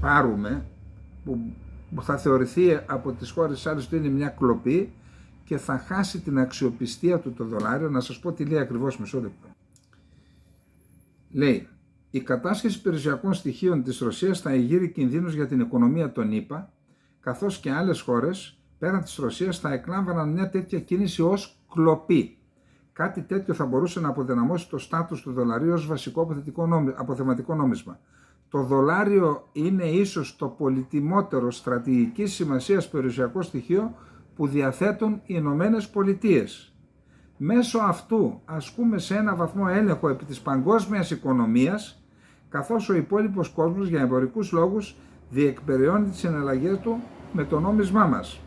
πάρουμε, που θα θεωρηθεί από τις χώρες άλλες ότι είναι μια κλοπή και θα χάσει την αξιοπιστία του το δολάριο. Να σας πω τι λέει ακριβώς, μισό λεπτό. Λέει, η κατάσχεση περιουσιακών στοιχείων της Ρωσίας θα εγείρει κινδύνους για την οικονομία των ΗΠΑ, καθώς και άλλες χώρες πέραν της Ρωσίας θα εκλάμβαναν μια τέτοια κίνηση ως κλοπή. Κάτι τέτοιο θα μπορούσε να αποδυναμώσει το στάτους του δολαρίου ως βασικό αποθεματικό νόμισμα. Το δολάριο είναι ίσως το πολυτιμότερο στρατηγικής σημασίας περιουσιακό στοιχείο που διαθέτουν οι Ηνωμένες Πολιτείες. Μέσω αυτού ασκούμε σε ένα βαθμό έλεγχο επί της παγκόσμιας οικονομίας, καθώς ο υπόλοιπος κόσμος για εμπορικούς λόγους διεκπεραιώνει τις συναλλαγές του με το νόμισμά μας.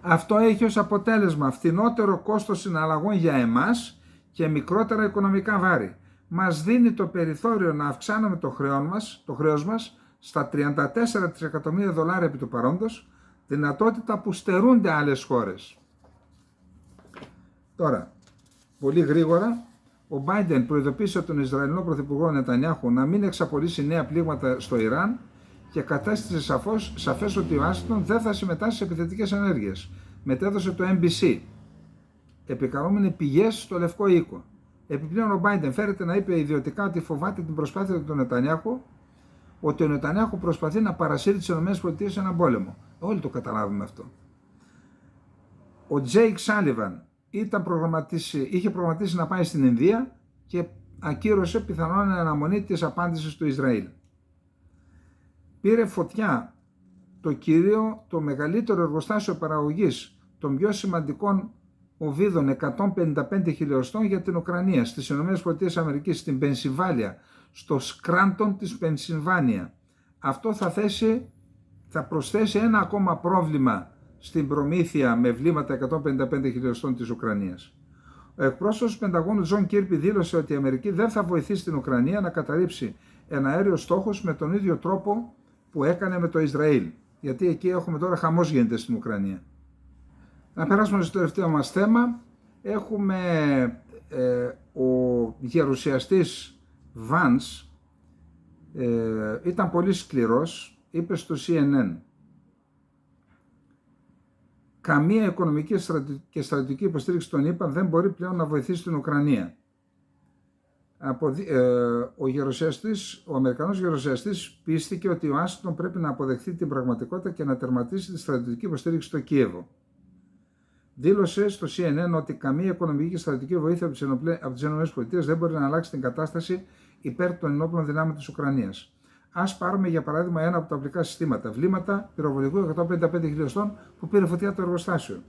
Αυτό έχει ως αποτέλεσμα φθηνότερο κόστος συναλλαγών για εμάς και μικρότερα οικονομικά βάρη. Μας δίνει το περιθώριο να αυξάνουμε το χρέος μας στα 34 δισεκατομμύρια δολάρια επί του παρόντος, δυνατότητα που στερούνται άλλες χώρες. Τώρα, πολύ γρήγορα, ο Biden προειδοποίησε τον Ισραηλινό Πρωθυπουργό Νετανιάχου να μην εξαπολύσει νέα πλήγματα στο Ιράν και κατέστησε σαφές ότι ο Ουάσιγκτον δεν θα συμμετάσχει σε επιθετικές ενέργειες. Μετέδωσε το NBC, επικαλούμενοι πηγές στο Λευκό Οίκο. Επιπλέον ο Biden φέρεται να είπε ιδιωτικά ότι φοβάται την προσπάθεια του Νετανιάχου, ότι ο Νετανιάχου προσπαθεί να παρασύρει τις ΗΠΑ σε έναν πόλεμο. Όλοι το καταλάβουμε αυτό. Ο Τζέικ Σάλιβαν είχε προγραμματίσει να πάει στην Ινδία και ακύρωσε πιθανόν εν αναμονή της απάντησης του Ισραήλ. Πήρε φωτιά το μεγαλύτερο εργοστάσιο παραγωγής των πιο σημαντικών οβίδων 155 χιλιοστών για την Ουκρανία, στις ΗΠΑ, στην Πενσιλβάνια, στο Σκράντον της Πενσιλβάνια. Αυτό θα προσθέσει ένα ακόμα πρόβλημα στην προμήθεια με βλήματα 155 χιλιοστών της Ουκρανίας. Ο εκπρόσωπος του Πενταγώνου Τζον Κίρμπι δήλωσε ότι η Αμερική δεν θα βοηθήσει την Ουκρανία να καταρρύψει εναέριους στόχους με τον ίδιο τρόπο που έκανε με το Ισραήλ. Γιατί εκεί έχουμε τώρα χαμός γίνεται στην Ουκρανία. Να περάσουμε στο τελευταίο μας θέμα. Έχουμε ο γερουσιαστής Vance, ήταν πολύ σκληρός, είπε στο CNN: καμία οικονομική και στρατιωτική υποστήριξη των ΗΠΑ δεν μπορεί πλέον να βοηθήσει την Ουκρανία. Ο Αμερικανός γερουσιαστής πίστηκε ότι ο Ουάσιγκτον πρέπει να αποδεχθεί την πραγματικότητα και να τερματίσει τη στρατιωτική υποστήριξη στο Κίεβο. Δήλωσε στο CNN ότι καμία οικονομική και στρατιωτική βοήθεια από τις ΗΠΑ δεν μπορεί να αλλάξει την κατάσταση υπέρ των ενόπλων δυνάμεων της Ουκρανίας. Ας πάρουμε για παράδειγμα ένα από τα οπλικά συστήματα, βλήματα πυροβολικού 155 χιλιοστών που πήρε φωτιά το εργοστάσιο.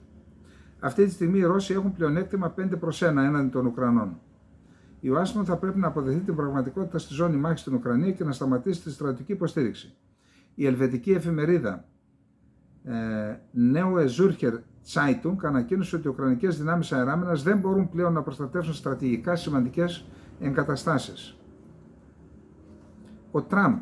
Αυτή τη στιγμή οι Ρώσοι έχουν πλεονέκτημα 5-1 έναντι των Ουκρανών. Η Ουάσιγκτον θα πρέπει να αποδεχθεί την πραγματικότητα στη ζώνη μάχης στην Ουκρανία και να σταματήσει τη στρατιωτική υποστήριξη. Η ελβετική εφημερίδα Neue Zürcher Zeitung ανακοίνωσε ότι οι ουκρανικές δυνάμεις αεράμενας δεν μπορούν πλέον να προστατεύσουν στρατηγικά σημαντικές εγκαταστάσεις. Ο Τραμπ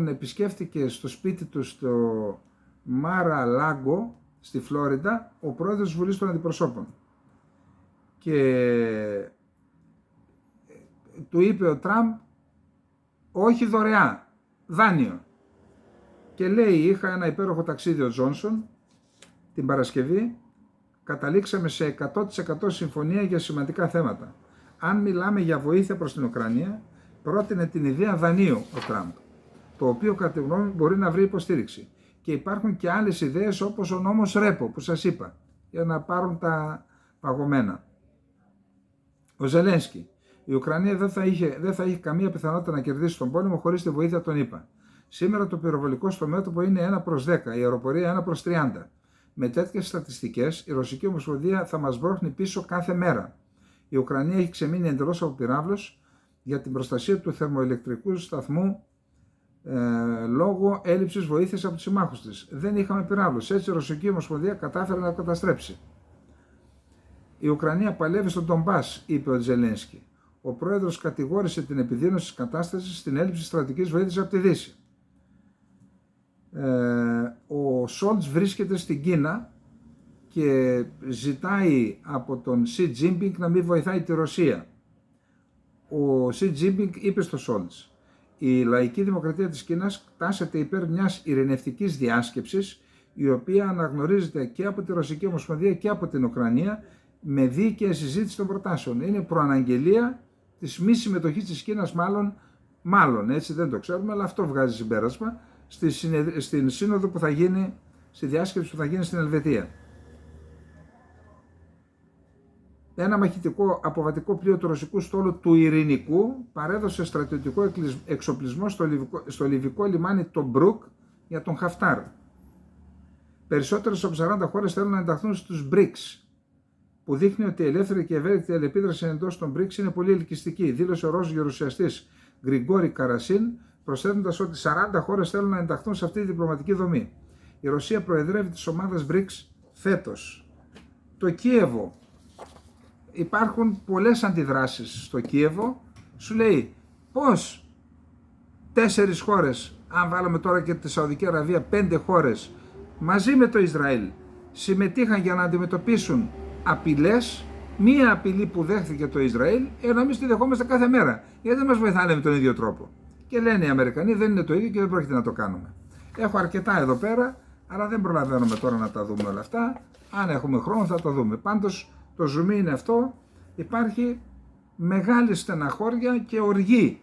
επισκέφτηκε στο σπίτι του στο Μάρα Λάγκο στη Φλόριντα ο πρόεδρος της Βουλής των Αντιπροσώπων και του είπε ο Τραμπ όχι δωρεά, δάνειο, και λέει: είχα ένα υπέροχο ταξίδι ο Τζόνσον την Παρασκευή, καταλήξαμε σε 100% συμφωνία για σημαντικά θέματα. Αν μιλάμε για βοήθεια προς την Ουκρανία, πρότεινε την ιδέα δανείου ο Τραμπ, το οποίο κατά τη γνώμη μπορεί να βρει υποστήριξη. Και υπάρχουν και άλλες ιδέες όπως ο νόμος Ρέπο που σας είπα, για να πάρουν τα παγωμένα. Ο Ζελένσκι: η Ουκρανία δεν θα είχε καμία πιθανότητα να κερδίσει τον πόλεμο χωρίς τη βοήθεια των ΗΠΑ. Σήμερα το πυροβολικό στο μέτωπο είναι 1/10, η αεροπορία 1/30. Με τέτοιες στατιστικές, η Ρωσική Ομοσπονδία θα μας μπρόχνει πίσω κάθε μέρα. Η Ουκρανία έχει ξεμείνει εντελώς από πυράβλους για την προστασία του θερμοηλεκτρικού σταθμού λόγω έλλειψης βοήθειας από τους συμμάχους της. Δεν είχαμε πυράβλους, έτσι η Ρωσική Ομοσπονδία κατάφερε να καταστρέψει. Η Ουκρανία παλεύει στον Ντομπάς, είπε ο Ζελένσκι. Ο πρόεδρος κατηγόρησε την επιδείνωση της κατάστασης στην έλλειψη στρατηγικής βοήθειας από τη Δύση. Ο Σόλτς βρίσκεται στην Κίνα και ζητάει από τον Σι Τζίνπινγκ να μην βοηθάει τη Ρωσία. Ο Σι Τζίνπινγκ είπε στο Σόλτς: η λαϊκή δημοκρατία της Κίνας τάσεται υπέρ μιας ειρηνευτικής διάσκεψης, η οποία αναγνωρίζεται και από τη Ρωσική Ομοσπονδία και από την Ουκρανία, με δίκαια συζήτηση των προτάσεων. Είναι προαναγγελία της μη συμμετοχής της Κίνας, μάλλον έτσι δεν το ξέρουμε, αλλά αυτό βγάζει συμπέρασμα στην σύνοδο που θα γίνει, στη διάσκεψη που θα γίνει στην Ελβετία. Ένα μαχητικό αποβατικό πλοίο του ρωσικού στόλου του Ειρηνικού παρέδωσε στρατιωτικό εξοπλισμό στο λιβικό λιμάνι το Μπρουκ για τον Χαφτάρ. Περισσότερες από 40 χώρες θέλουν να ενταχθούν στους BRICS, που δείχνει ότι η ελεύθερη και ευέλικτη αλληλεπίδραση εντός των BRICS είναι πολύ ελκυστική, δήλωσε ο Ρώσος γερουσιαστής Γκριγκόρι Καρασίν, προσθέτοντας ότι 40 χώρες θέλουν να ενταχθούν σε αυτή τη διπλωματική δομή. Η Ρωσία προεδρεύει της ομάδας BRICS φέτος. Το Κίεβο. Υπάρχουν πολλές αντιδράσεις στο Κίεβο. Σου λέει πώς 4 χώρες, αν βάλαμε τώρα και τη Σαουδική Αραβία, 5 χώρες μαζί με το Ισραήλ συμμετείχαν για να αντιμετωπίσουν απειλές, μία απειλή που δέχθηκε το Ισραήλ, ενώ εμείς τη δεχόμαστε κάθε μέρα, γιατί δεν μας βοηθάνε με τον ίδιο τρόπο. Και λένε οι Αμερικανοί δεν είναι το ίδιο και δεν πρόκειται να το κάνουμε. Έχω αρκετά εδώ πέρα, αλλά δεν προλαβαίνουμε τώρα να τα δούμε όλα αυτά. Αν έχουμε χρόνο θα τα δούμε. Πάντως το ζουμί είναι αυτό. Υπάρχει μεγάλη στεναχώρια και οργή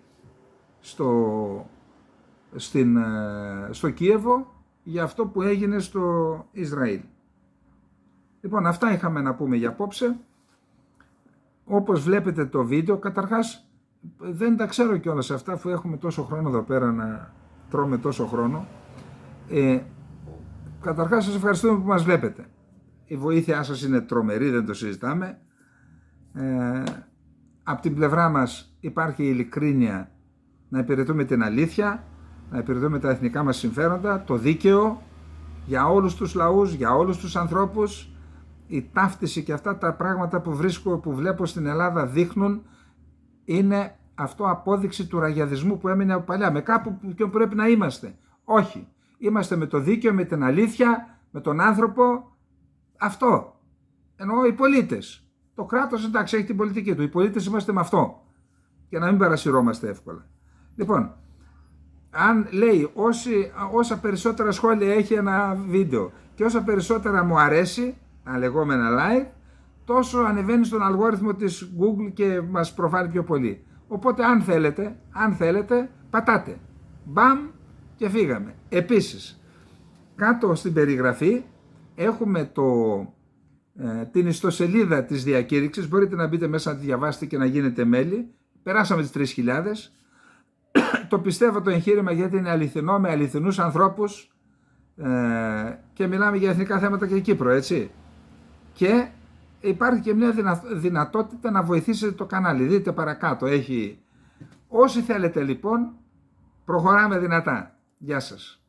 στο Κίεβο για αυτό που έγινε στο Ισραήλ. Λοιπόν, αυτά είχαμε να πούμε για απόψε. όπως βλέπετε το βίντεο, καταρχάς δεν τα ξέρω κιόλας αυτά, αφού έχουμε τόσο χρόνο εδώ πέρα να τρώμε τόσο χρόνο. Καταρχάς σας ευχαριστούμε που μας βλέπετε. Η βοήθειά σας είναι τρομερή, δεν το συζητάμε. Από την πλευρά μας υπάρχει η ειλικρίνεια να υπηρετούμε την αλήθεια, να υπηρετούμε τα εθνικά μας συμφέροντα, το δίκαιο για όλους τους λαούς, για όλους τους ανθρώπους. Η ταύτιση και αυτά τα πράγματα που βλέπω στην Ελλάδα δείχνουν, είναι αυτό απόδειξη του ραγιαδισμού που έμεινε από παλιά. Με κάπου που πρέπει να είμαστε. Όχι. Είμαστε με το δίκαιο, με την αλήθεια, με τον άνθρωπο. Αυτό. Εννοώ οι πολίτες. Το κράτος εντάξει έχει την πολιτική του. Οι πολίτες είμαστε με αυτό. Για να μην παρασυρώμαστε εύκολα. Λοιπόν, αν λέει όσα περισσότερα σχόλια έχει ένα βίντεο και όσα περισσότερα μου αρέσει, τα λεγόμενα like, τόσο ανεβαίνει στον αλγόριθμο της Google και μας προβάλλει πιο πολύ. Οπότε αν θέλετε, πατάτε. Μπαμ και φύγαμε. Επίσης, κάτω στην περιγραφή έχουμε την ιστοσελίδα της διακήρυξης. Μπορείτε να μπείτε μέσα να τη διαβάσετε και να γίνετε μέλη. Περάσαμε τις 3.000. Το πιστεύω το εγχείρημα γιατί είναι αληθινό, με αληθινούς ανθρώπους και μιλάμε για εθνικά θέματα και Κύπρο, έτσι. Και υπάρχει και μια δυνατότητα να βοηθήσετε το κανάλι. Δείτε παρακάτω, έχει. Όσοι θέλετε λοιπόν, προχωράμε δυνατά. Γεια σας.